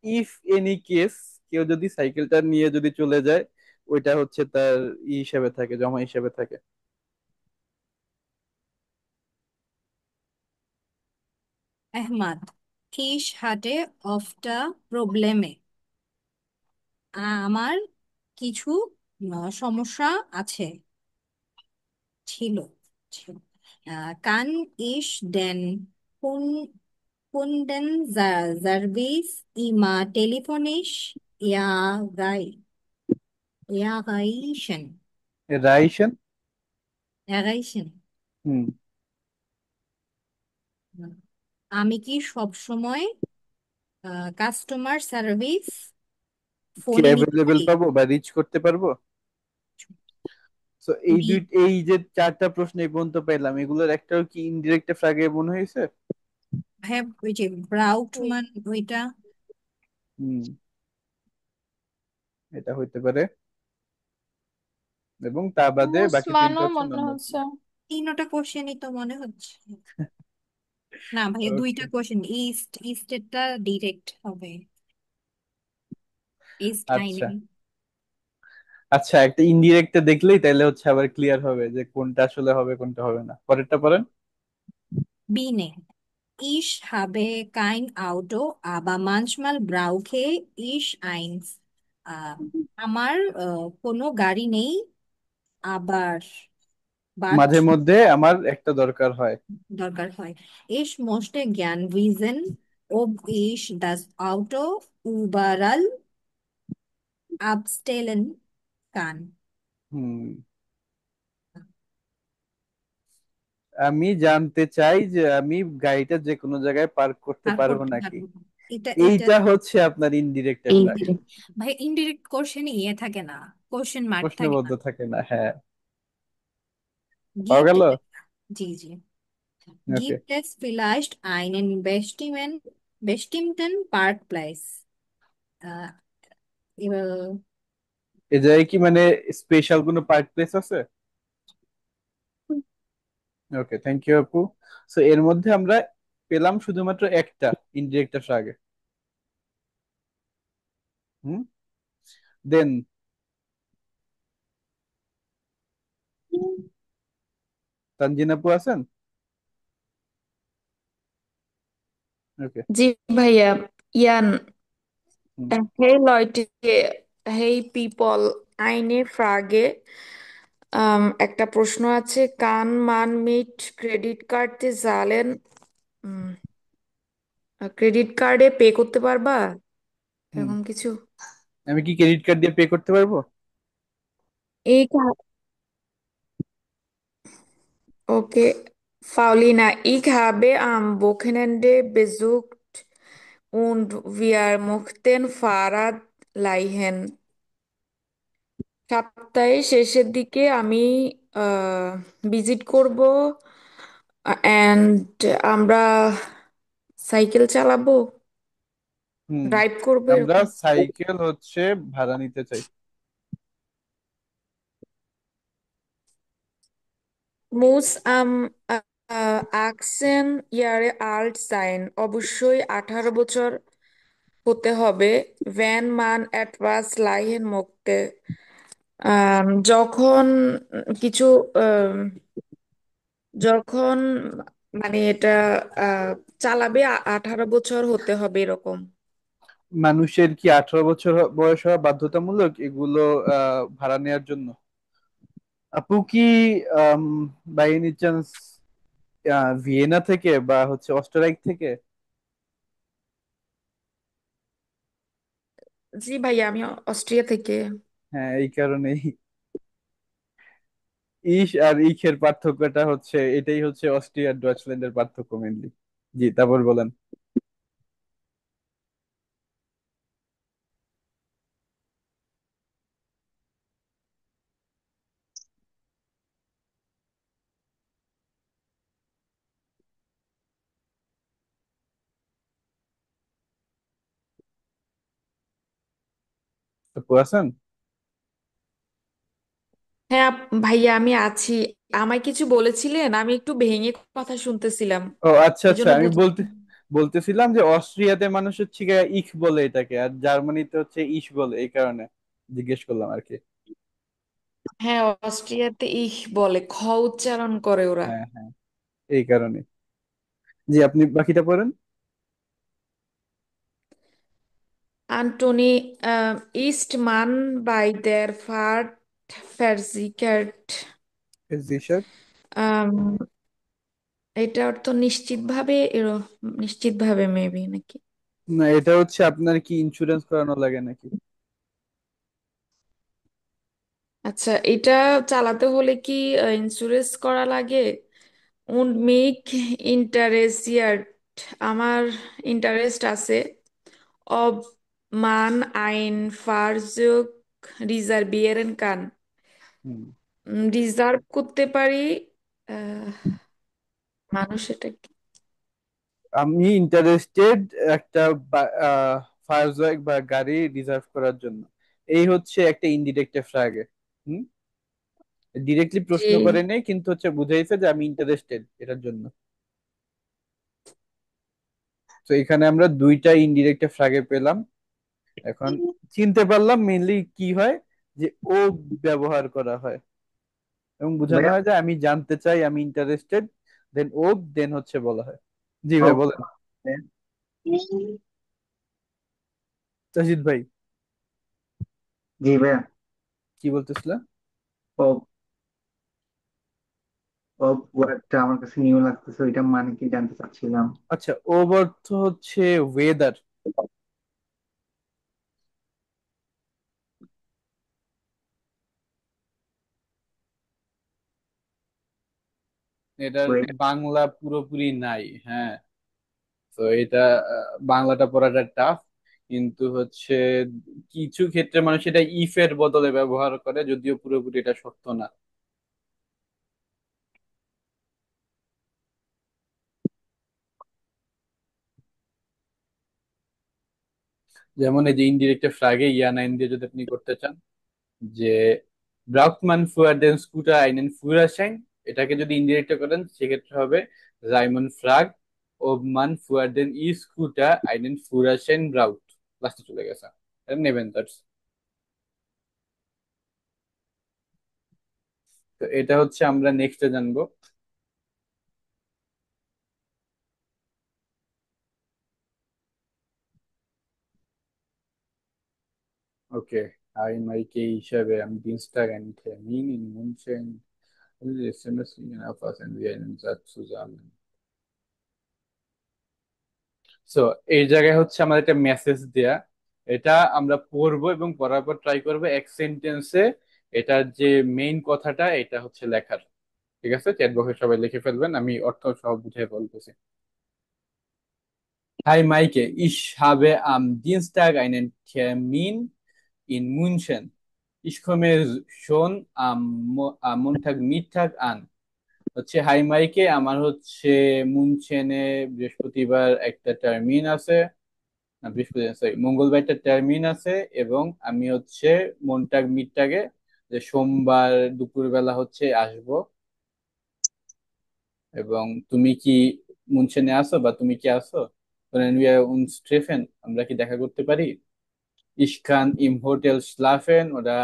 ইফ এনি কেস কেউ যদি সাইকেলটা নিয়ে যদি চলে যায়, ওইটা হচ্ছে তার ই হিসেবে থাকে, জমা হিসেবে থাকে। Ahmad, ich hatte oft Probleme. আমার কিছু সমস্যা আছে, ছিল ছিল। Kann ich den Kundenservice immer telefonisch erreichen? রাইশন। Erreichen? হুম। আমি কি সবসময় কাস্টমার সার্ভিস কি ফোনে নিতে অ্যাভেলেবেল পারি? পাবো বা রিচ করতে পারবো? তো বি। এই যে চারটা প্রশ্ন এই পর্যন্ত পেলাম, এগুলোর একটাও কি ইনডিরেক্ট ফ্রাগে মনে হয়েছে? হ্যাঁ, ওই যে ব্রাউটমান ওইটা। হুম, এটা হইতে পারে, এবং তা বাদে বাকি তিনটা মুসমানও হচ্ছে মনে নন। হচ্ছে। তিনটা কোশ্চেনই তো মনে হচ্ছে। না ভাইয়া, ওকে, দুইটা কোশ্চেন। ইস্টেরটা ডিরেক্ট হবে। ইস্ট আচ্ছা আইনে। আচ্ছা, একটা ইনডিরেক্ট দেখলেই তাহলে হচ্ছে আবার ক্লিয়ার হবে যে কোনটা আসলে হবে কোনটা হবে না। পরেরটা পড়েন। বিনে, ich habe kein Auto, aber manchmal brauche ich eins. আহ, আমার কোনো গাড়ি নেই, আবার বাট মাঝে মধ্যে আমার একটা দরকার হয়। দরকার হয়। Ich möchte gern wissen, ob ich das Auto überall abstellen kann. হুম, আমি জানতে চাই যে আমি গাড়িটা যে কোনো জায়গায় পার্ক করতে আর পারবো করতে নাকি। পারবো না। এটা এটা এইটা হচ্ছে আপনার ইনডিরেক্ট ফ্ল্যাগ। ভাই ইনডিরেক্ট কোশ্চেন ইয়ে থাকে না, কোশ্চেন মার্ক থাকে না। প্রশ্নবোধ থাকে না, হ্যাঁ। পাওয়া Gibt গেল। জি জি। ওকে, Gibt es vielleicht einen bestimmten Parkplatz? আহ, এবার এই জায়গায় কি মানে স্পেশাল কোনো পার্ক প্লেস আছে? ওকে, থ্যাংক ইউ আপু। সো এর মধ্যে আমরা পেলাম শুধুমাত্র একটা ইনডিরেক্ট ফ্ল্যাগে। হুম, দেন তানজিন আপু আছেন? ওকে। जी भैया, Jan, হুম, hey Leute, hey people, eine Frage. একটা প্রশ্ন আছে, কান মান মিট ক্রেডিট কার্ড দিয়ে জালেন, ক্রেডিট কার্ডে পে করতে পারবা হুম, এরকম কিছু? আমি কি ক্রেডিট কার্ড দিয়ে পে করতে পারবো? Ich, okay, Paulina, ich habe am Wochenende besucht und wir mochten Fahrrad leihen. সপ্তাহের শেষের দিকে আমি ভিজিট করব অ্যান্ড আমরা সাইকেল চালাবো, হুম, ড্রাইভ করবো আমরা এরকম। সাইকেল হচ্ছে ভাড়া নিতে চাই। মুস আম আকসেন ইয়ারে আল্ট সাইন, অবশ্যই 18 বছর হতে হবে। ভ্যান মান এটওয়াস লাইহেন মুক্তে, যখন কিছু আম, যখন মানে এটা আহ, চালাবে 18 বছর হতে হবে এরকম। মানুষের কি 18 বছর বয়স হওয়া বাধ্যতামূলক এগুলো ভাড়া নেওয়ার জন্য? আপু কি বাই এনি চান্স ভিয়েনা থেকে বা হচ্ছে অস্ট্রিয়া থেকে? জি ভাইয়া, আমি অস্ট্রিয়া থেকে। হ্যাঁ, এই কারণেই ইস আর ইখের পার্থক্যটা হচ্ছে এটাই হচ্ছে অস্ট্রিয়া আর ডয়েচল্যান্ডের পার্থক্য মেনলি। জি, তারপর বলেন। আপু আছেন? হ্যাঁ ভাইয়া, আমি আছি। আমায় কিছু বলেছিলেন, আমি একটু ভেঙে কথা শুনতেছিলাম, ও আচ্ছা এই আচ্ছা, জন্য আমি বুঝ বলতেছিলাম যে অস্ট্রিয়াতে মানুষ হচ্ছে গিয়ে ইখ বলে এটাকে, আর জার্মানিতে হচ্ছে ইস বলে, এই কারণে জিজ্ঞেস করলাম আর কি। হ্যাঁ, অস্ট্রিয়াতে ইহ বলে, খ উচ্চারণ করে ওরা। হ্যাঁ হ্যাঁ, এই কারণে। জি, আপনি বাকিটা পড়েন। Antoni ist man bei der Fahrt versichert? জি স্যার। আম, এটা অর্থ নিশ্চিতভাবে, নিশ্চিতভাবে মেবি নাকি? না, এটা হচ্ছে আপনার কি ইন্স্যুরেন্স করানো লাগে নাকি? আচ্ছা, এটা চালাতে হলে কি ইন্স্যুরেন্স করা লাগে? Und mich interessiert, আমার ইন্টারেস্ট আছে। ob man ein Fahrzeug reservieren kann, হুম, রিজার্ভ করতে পারি। আহ, মানুষ এটা কি? আমি ইন্টারেস্টেড একটা ফায়ার বা গাড়ি রিজার্ভ করার জন্য। এই হচ্ছে একটা ইনডিরেক্ট ফ্রাগে। হুম, ডিরেক্টলি জি। প্রশ্ন করে নেই, কিন্তু হচ্ছে বুঝাইছে যে আমি ইন্টারেস্টেড এটার জন্য। তো এখানে আমরা দুইটা ইনডিরেক্ট ফ্রাগে পেলাম। এখন চিনতে পারলাম মেইনলি কি হয়, যে ও ব্যবহার করা হয় এবং বোঝানো ভাইয়া হয় যে আমি জানতে চাই, আমি ইন্টারেস্টেড, দেন ও, দেন হচ্ছে বলা হয়। জি ভাই হোপ, বলেন। তাজিদ ভাই, জি ভাইয়া, কি বলতেছিলেন? হোপ, হোপ ওয়ার্ডটা আমার কাছে নিউ লাগতেছে, ওইটা মানে কি জানতে চাচ্ছিলাম। আচ্ছা, ও অর্থ হচ্ছে ওয়েদার। এটার ওয়েট, বাংলা পুরোপুরি নাই, হ্যাঁ। তো এটা বাংলাটা পড়াটা টাফ, কিন্তু হচ্ছে কিছু ক্ষেত্রে মানুষ এটা ইফ এর বদলে ব্যবহার করে, যদিও পুরোপুরি এটা সত্য না। যেমন এই যে ইনডিরেক্ট ফ্রাগে ইয়া নাইন দিয়ে যদি আপনি করতে চান, যে ব্রাউcht man früher den Scooter einen Führerschein, এটাকে যদি ইনডিরেক্ট করেন সেক্ষেত্রে হবে Raymon ফ্রাগ ob man für den E-Scooter einen Führerschein braucht। লাস্টে চলে গেছে, এটা নেবেন তার। তো এটা হচ্ছে আমরা নেক্সটে জানবো। ওকে। Hi, Maike, ich habe am Dienstag einen Termin in München. Diese SMS fassen wir einen Satz zusammen. So এই জায়গায় হচ্ছে আমাদের একটা মেসেজ দেয়া, এটা আমরা পড়বো এবং পড়ার পর ট্রাই করবো এক সেন্টেন্সে এটার যে মেইন কথাটা এটা হচ্ছে লেখার। ঠিক আছে, চ্যাট বক্সে সবাই লিখে ফেলবেন, আমি অর্থ সহ বুঝিয়ে বলতেছি। Hi Maike, ich habe am Dienstag einen Termin in München. Ich komme schon am Montagmittag an. হচ্ছে হাই মাইকে, আমার হচ্ছে মুনচেনে বৃহস্পতিবার একটা টার্মিন আছে, না বৃহস্পতিবার সরি মঙ্গলবার একটা টার্মিন আছে, এবং আমি হচ্ছে মন্টাগ মিডটাগে যে সোমবার দুপুরবেলা হচ্ছে আসবো। এবং তুমি কি মুনচেনে আসো, বা তুমি কি আসো? Können wir uns treffen? আমরা কি দেখা করতে পারি? Ich kann im Hotel schlafen oder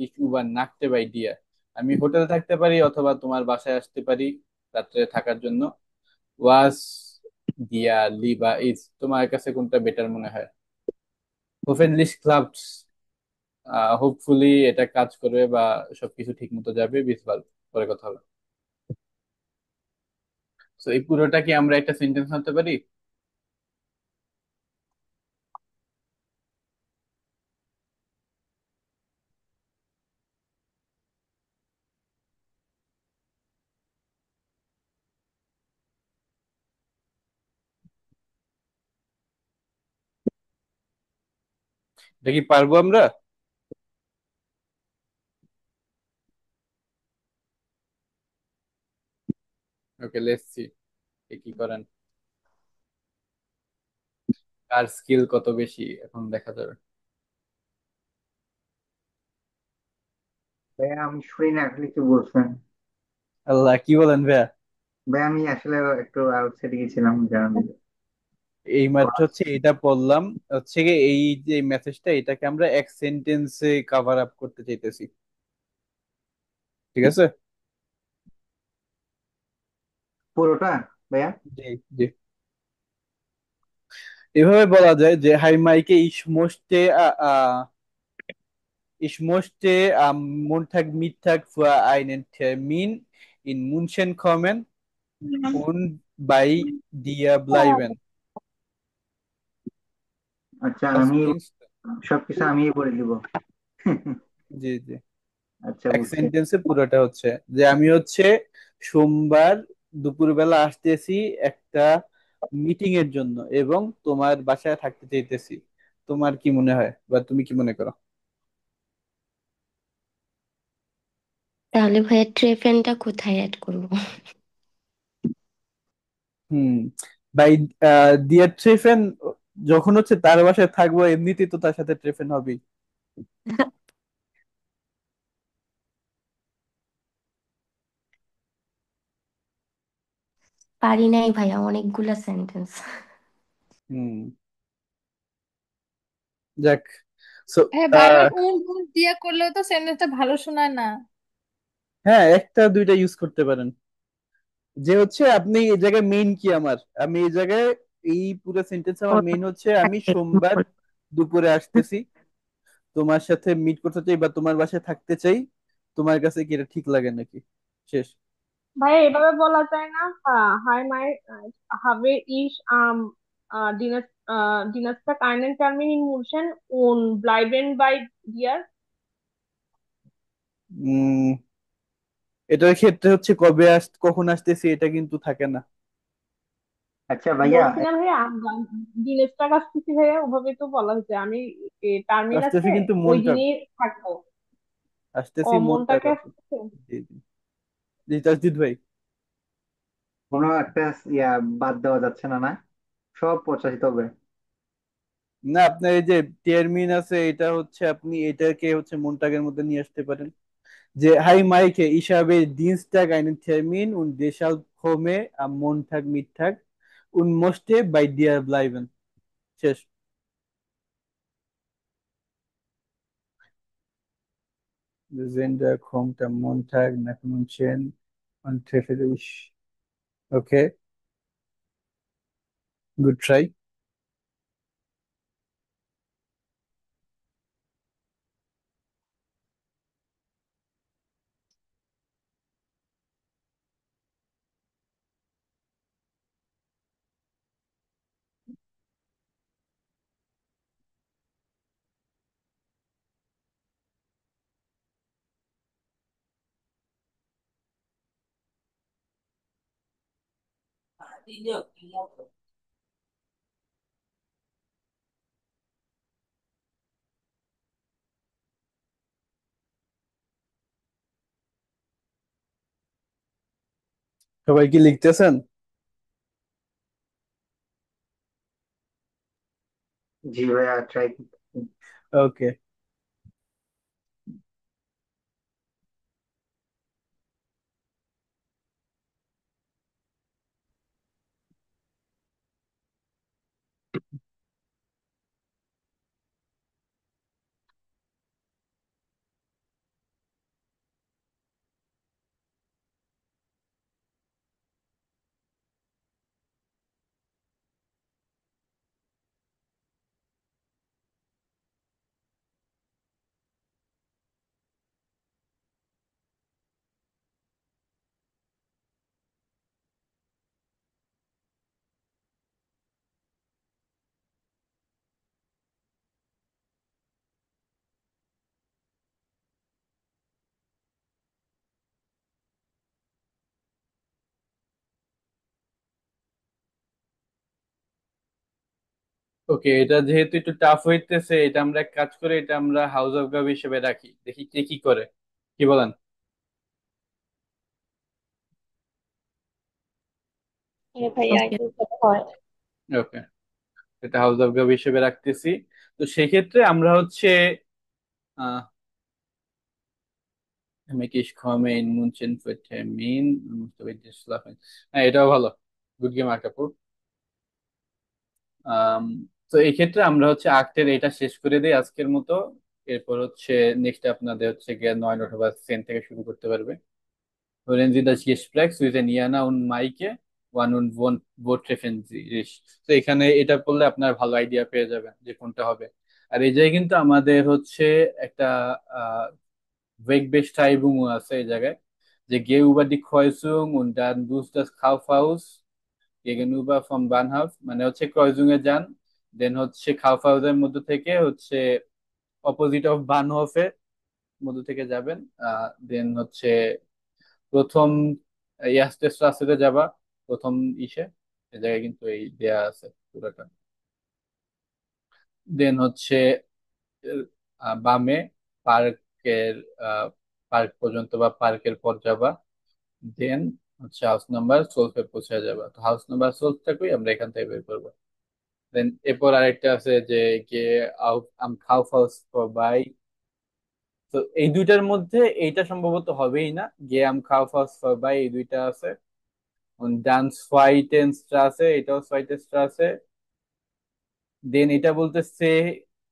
ich übernachte bei dir. আমি হোটেলে থাকতে পারি অথবা তোমার বাসায় আসতে পারি রাত্রে থাকার জন্য। Was dir lieber ist, তোমার কাছে কোনটা বেটার মনে হয়? Hoffentlich klappt's. হোপফুলি এটা কাজ করবে বা সবকিছু ঠিক মতো যাবে। বিসবাল, পরে কথা হবে। তো এই পুরোটা কি আমরা একটা সেন্টেন্স আনতে পারি? এটা কি পারবো আমরা? ওকে, লেটস সি কি করেন, কার স্কিল কত বেশি এখন দেখা যাবে। ভাইয়া আমি শুনি না আসলে কি বলছেন। আল্লাহ, কি বলেন ভাইয়া? ভাই আমি আসলে একটু আউটসাইডে গেছিলাম জানান দিতে। এই মাত্র হচ্ছে এটা পড়লাম, হচ্ছে গিয়ে এই যে মেসেজটা এটাকে আমরা এক সেন্টেন্সে কভার আপ করতে চাইতেছি। ঠিক আছে, পুরোটা ভাইয়া? জি জি। এভাবে বলা যায় যে হাই মাইকে, ich möchte am Montagmittag für einen Termin in München kommen und bei dir bleiben. আচ্ছা Was আমি denkst du? সবকিছু আমিই বলে দিব। জি জি, আচ্ছা এক বুঝছি। সেন্টেন্সে পুরোটা হচ্ছে যে আমি হচ্ছে সোমবার দুপুরবেলা আসতেছি একটা মিটিং এর জন্য এবং তোমার বাসায় থাকতে চাইতেছি। তোমার কি মনে হয় বা তুমি কি মনে করো? তাহলে ভাইয়া ট্রেফেনটা কোথায় অ্যাড করবো? হুম, বাই দিয়া ট্রেফেন, যখন হচ্ছে তার বাসায় থাকবো এমনিতেই তো তার সাথে ট্রেফেন হবেই। পারি নাই ভাইয়া, অনেকগুলা সেন্টেন্স। হুম, যাক। সো হ্যাঁ, বারবার কোন কোন দিয়া করলেও তো সেন্টেন্সটা ভালো শোনায় না। হ্যাঁ, একটা দুইটা ইউজ করতে পারেন, যে হচ্ছে আপনি এই জায়গায় মেইন কি আমার, আমি এই জায়গায় এই পুরো সেন্টেন্স আমার মেইন হচ্ছে আমি সোমবার দুপুরে আসতেছি, তোমার সাথে মিট করতে চাই বা তোমার বাসায় থাকতে চাই, তোমার কাছে কি এটা ঠিক লাগে নাকি? শেষ। ভাই এভাবে বলা যায় না? Hi my habe ich am Dienstag einen Termin in München und bleiben bei dir. উম এটার ক্ষেত্রে হচ্ছে কখন আসতেছি এটা কিন্তু থাকে না। আচ্ছা ভাইয়া বলছি না ভাইয়া, দিনেশটাক আসতেছি ভাইয়া, ওভাবে তো বলা হচ্ছে। আমি টার্মিন আসতেছি আছে, কিন্তু ওই মনটা, দিনই থাকবো। ও আসতেছি মনটা মনটাকে কত। আসতেছে। জি জি জি, তাসজিদ ভাই। কোনো একটা ইয়া বাদ দেওয়া যাচ্ছে না, না সব প্রচারিত হবে। না, আপনার এই যে টেরমিন আছে এটা হচ্ছে আপনি এটাকে হচ্ছে মনটাগের মধ্যে নিয়ে আসতে পারেন, যে হাই মাইকে, ich habe Dienstag einen Termin und deshalb komme am Montag Mittag und möchte bei dir bleiben. শেষ। Der Sender kommt am Montag nach München und treffe dich. Okay, good try. সবাই কি লিখতেছেন? জি ভাইয়া, ট্রাই করতেছি। ওকে। ওকে, এটা যেহেতু একটু টাফ হইতেছে, এটা আমরা এক কাজ করে এটা আমরা হাউস অফ গাব হিসেবে রাখি, দেখি কে কি করে। কি বলেন? হ্যাঁ ভাইয়া, ওকে। একটু কথা হয়। ওকে, এটা হাউস অফ গাব হিসেবে রাখতেছি। তো সেক্ষেত্রে আমরা হচ্ছে আহ mich ich komme in München für Termin musste bitte schlafen। হ্যাঁ, এটাও ভালো। Good game আকাপু। আম, তো এই ক্ষেত্রে আমরা হচ্ছে আক্টের এটা শেষ করে দিই আজকের মতো। এরপর হচ্ছে নেক্সট আপনাদের হচ্ছে গিয়ে 9 অথবা 10 থেকে শুরু করতে পারবে। Hören Sie das Gespräch zwischen Jana und Maike? Wann und wo treffen Sie sich? তো এখানে এটা পড়লে আপনার ভালো আইডিয়া পেয়ে যাবেন যে কোনটা হবে। আর এই জায়গায় কিন্তু আমাদের হচ্ছে একটা Wegbeschreibung আছে এই জায়গায়, যে geh über die Kreuzung und dann durch das Kaufhaus gegenüber vom Bahnhof, মানে হচ্ছে ক্রয়জুং এ যান, দেন হচ্ছে কাউফহাউসের মধ্যে থেকে হচ্ছে অপোজিট অফ বানহফের মধ্যে থেকে যাবেন। দেন হচ্ছে প্রথম ইয়াস্তে স্ট্রাসেতে যাবা, প্রথম ইসে এই জায়গায় কিন্তু এই দেয়া আছে পুরোটা। দেন হচ্ছে বামে পার্কের পার্ক পর্যন্ত বা পার্কের পর যাবা। দেন হচ্ছে হাউস নাম্বার 12 পৌঁছে যাবা। তো হাউস নাম্বার 12 টাকেই আমরা এখান থেকে বের করবো। দেন এরপর আরেকটা আছে যে গে আম কাউফহাউস বাই। তো এই দুইটার মধ্যে এইটা সম্ভবত হবেই না, গে আম কাউফহাউস বাই এই দুইটা আছে। ডান সোয়াইটেন স্ট্রাসে, এটাও সোয়াইটেন স্ট্রাসে। দেন এটা বলতেছে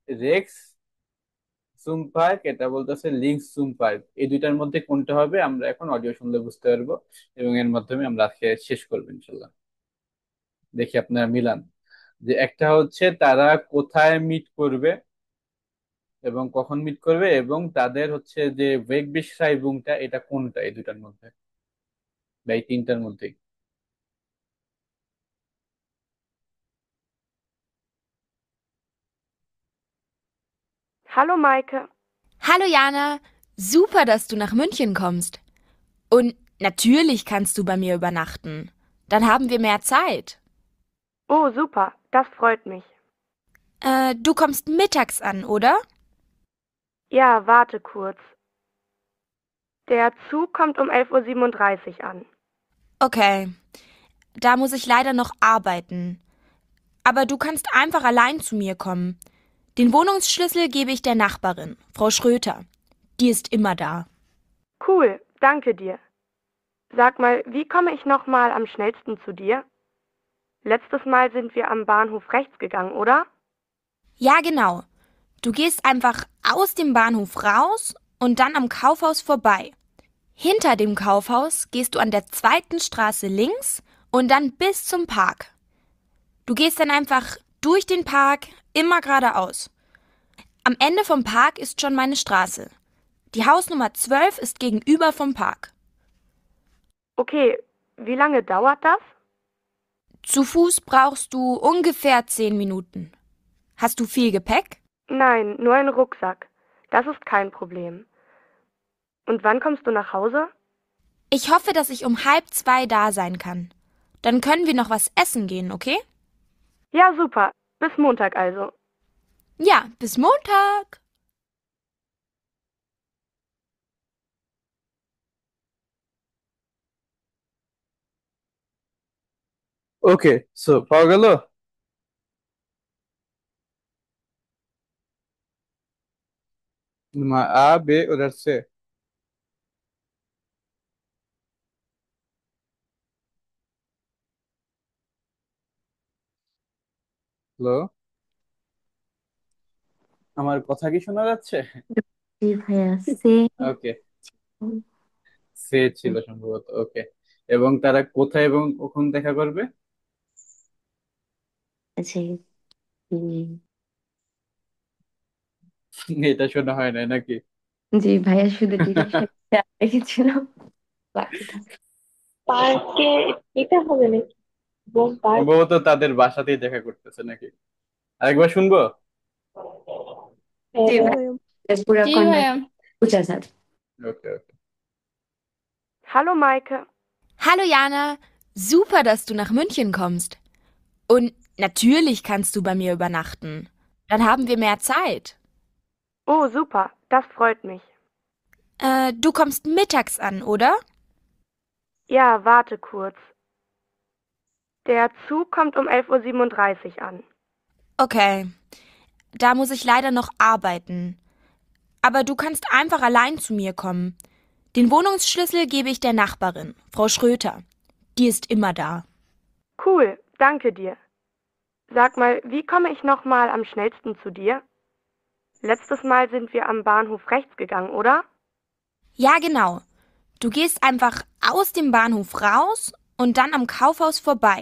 রেক্স সুম পার্ক, এটা বলতেছে লিংস সুম পার্ক। এই দুইটার মধ্যে কোনটা হবে আমরা এখন অডিও শুনলে বুঝতে পারবো, এবং এর মাধ্যমে আমরা আজকে শেষ করবো ইনশাল্লাহ। দেখি আপনারা মিলান, যে একটা হচ্ছে তারা কোথায় মিট করবে এবং কখন মিট করবে, এবং তাদের হচ্ছে যে ওয়েগ বিশরাইবুংটা এটা কোনটা এই দুটার মধ্যে বা এই তিনটার মধ্যে। Hallo Maike. Hallo Jana, super, dass du nach München kommst. Und natürlich kannst du bei mir übernachten. Dann haben wir mehr Zeit. Oh, super, das freut mich. Du kommst mittags an, oder? Ja, warte kurz. Der Zug kommt um 11:37 Uhr an. Okay, da muss ich leider noch arbeiten. Aber du kannst einfach allein zu mir kommen. Den Wohnungsschlüssel gebe ich der Nachbarin, Frau Schröter. Die ist immer da. Cool, danke dir. Sag mal, wie komme ich nochmal am schnellsten zu dir? Letztes Mal sind wir am Bahnhof rechts gegangen, oder? Ja, genau. Du gehst einfach aus dem Bahnhof raus und dann am Kaufhaus vorbei. Hinter dem Kaufhaus gehst du an der zweiten Straße links und dann bis zum Park. Du gehst dann einfach durch den Park, immer geradeaus. Am Ende vom Park ist schon meine Straße. Die Hausnummer 12 ist gegenüber vom Park. Okay, wie lange dauert das? Zu Fuß brauchst du ungefähr 10 Minuten. Hast du viel Gepäck? Nein, nur ein Rucksack. Das ist kein Problem. Und wann kommst du nach Hause? Ich hoffe, dass ich um 1:30 da sein kann. Dann können wir noch was essen gehen, okay? Ja, super. Bis Montag also. Ja, bis Montag. Okay, so পাওয়া গেল। A, B oder C? Hello, আমার কথা কি শোনা যাচ্ছে? জি ভাইয়া, সে ওকে, সে ছিল সম্ভবত। ওকে, এবং তারা কোথায় এবং কখন দেখা করবে? আছে। উম, এটা শোনা হয় নাই নাকি? জি ভাইয়া, শুধু ডিরেকশন রেখেছিলাম, বাকিটা পার্কে এটা হবে নাকি? Bomb park. সম্ভবত তাদের বাসাতেই দেখা করতেছে নাকি? আরেকবার শুনবো? জি হ্যাঁ। ভাইয়া, পুরো জি ভাইয়া। কনভার্সেশন বুঝা যায়। ওকে ওকে। Hallo Maike. Hallo Jana, super, dass du nach München kommst. Und natürlich kannst du bei mir übernachten. Dann haben wir mehr Zeit. Oh, super. Das freut mich. Du kommst mittags an, oder? Ja, warte kurz. Der Zug kommt um 11:37 Uhr an. Okay, da muss ich leider noch arbeiten. Aber du kannst einfach allein zu mir kommen. Den Wohnungsschlüssel gebe ich der Nachbarin, Frau Schröter. Die ist immer da. Cool, danke dir. Sag mal, wie komme ich noch mal am schnellsten zu dir? Letztes Mal sind wir am Bahnhof rechts gegangen, oder? Ja, genau. Du gehst einfach aus dem Bahnhof raus und dann am Kaufhaus vorbei.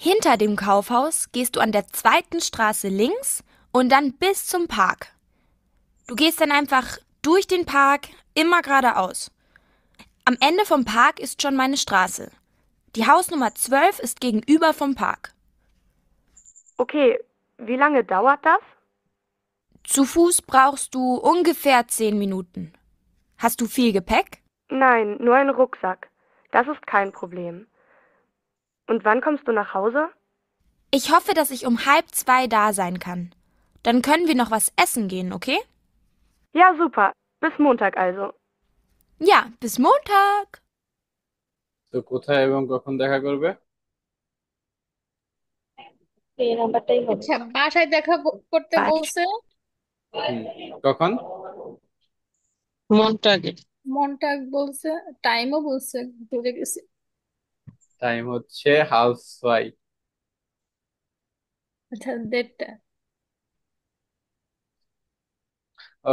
Hinter dem Kaufhaus gehst du an der zweiten Straße links und dann bis zum Park. Du gehst dann einfach durch den Park immer geradeaus. Am Ende vom Park ist schon meine Straße. Die Hausnummer 12 ist gegenüber vom Park. Okay, wie lange dauert das? Zu Fuß brauchst du ungefähr 10 Minuten. Hast du viel Gepäck? Nein, nur ein Rucksack. Das ist kein Problem. Und wann kommst du nach Hause? Ich hoffe, dass ich um 1:30 da sein kann. Dann können wir noch was essen gehen, okay? Ja, super. Bis Montag also. Ja, bis Montag. তো কোথায় এবং কখন দেখা করবে? এই নাম্বারটাই হবে। আচ্ছা, বাসায় দেখা করতে বলছে। কখন? মনটাক বলছে, টাইমও বলছে, ভুলে গেছি। টাইম হচ্ছে হাউস ওয়াইফ। আচ্ছা, 1:30।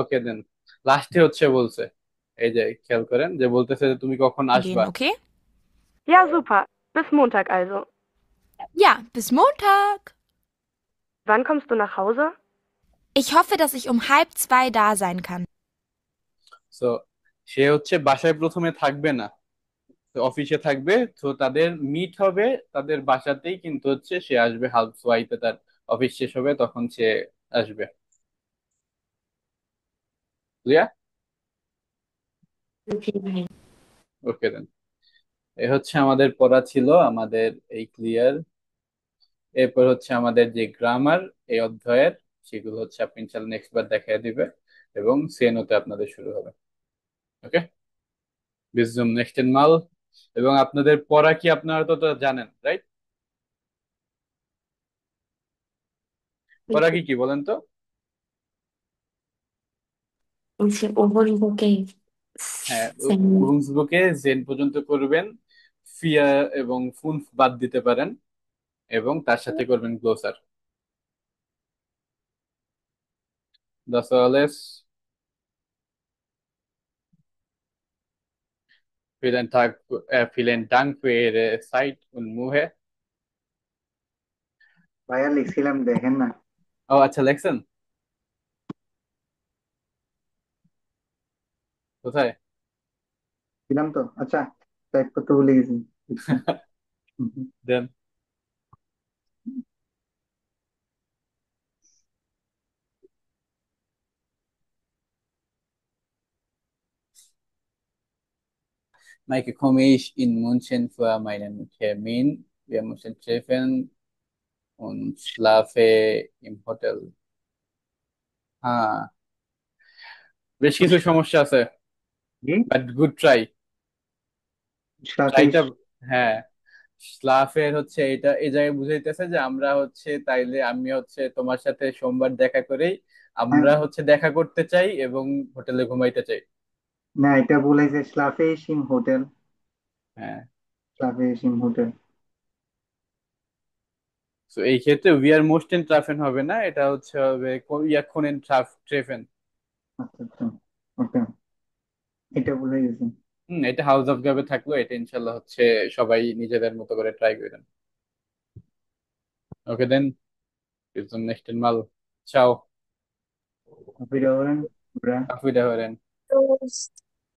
ওকে দেন, লাস্টে হচ্ছে বলছে, এই যে খেয়াল করেন যে বলতেছে যে তুমি কখন আসবা। Gehen, okay? Ja, super. Bis Montag also. Ja, bis Montag. Wann kommst du nach Hause? Ich hoffe, dass ich um 1:30 da sein kann. So সে হচ্ছে বাসায় প্রথমে থাকবে না, তো অফিসে থাকবে। তো তাদের মিট হবে তাদের বাসাতেই, কিন্তু হচ্ছে সে আসবে হাউস ওয়াইফে, তার অফিস শেষ হবে তখন সে আসবে। ক্লিয়ার? জি ভাইয়া। ওকে দেন, এ হচ্ছে আমাদের পড়া ছিল আমাদের এই ক্লিয়ার। এরপর হচ্ছে আমাদের যে গ্রামার এই অধ্যায়ের, সেগুলো হচ্ছে আপনি ইনশাল্লাহ নেক্সট বার দেখায় দিবে এবং সেনোতে আপনাদের শুরু হবে। ওকে, বিজুম নেক্সট মাল। এবং আপনাদের পড়া কি আপনারা তো জানেন, রাইট? পড়া কি কি বলেন তো? যে ওভার বুকে হ্যাঁ, বুকে জেন পর্যন্ত করবেন, ফিয়া এবং ফুন বাদ দিতে পারেন, এবং তার সাথে করবেন গ্লোসার। Das alles. Vielen Dank für Ihre Zeit und Mühe. ভাইয়া লিখছিলাম, দেখেন না। ও আচ্ছা, লেখছেন কোথায়? ছিলাম তো, আচ্ছা টাইপ করতে ভুলে গেছি। দেন Maike, komme ich in München für meinen Termin? Wir müssen treffen und schlafe im Hotel. হ্যাঁ, বেশ কিছু সমস্যা আছে, বাট গুড ট্রাই। ট্রাইটা, হ্যাঁ, স্লাফের হচ্ছে এটা এই জায়গায় বুঝাইতেছে যে আমরা হচ্ছে তাইলে আমি হচ্ছে তোমার সাথে সোমবার দেখা করেই আমরা হচ্ছে দেখা করতে চাই এবং হোটেলে ঘুমাইতে চাই। না, এটা বলেছে স্লাফে সিম হোটেল। হ্যাঁ, স্লাফে সিম হোটেল। তো এই ক্ষেত্রে উই আর মোস্ট ইন ট্রাফেন হবে না, এটা হচ্ছে হবে ইয়াখন ইন ট্রেফেন। আচ্ছা আচ্ছা, ওকে, এটা বলে গেছি। এটা হাউস অফ গাবে থাকলো, এটা ইনশাল্লাহ হচ্ছে সবাই নিজেদের মতো করে ট্রাই করেন। ওকে দেন, bis zum nächsten Mal. Ciao. Auf Wiederhören, Bruder. Auf Wiederhören. Prost.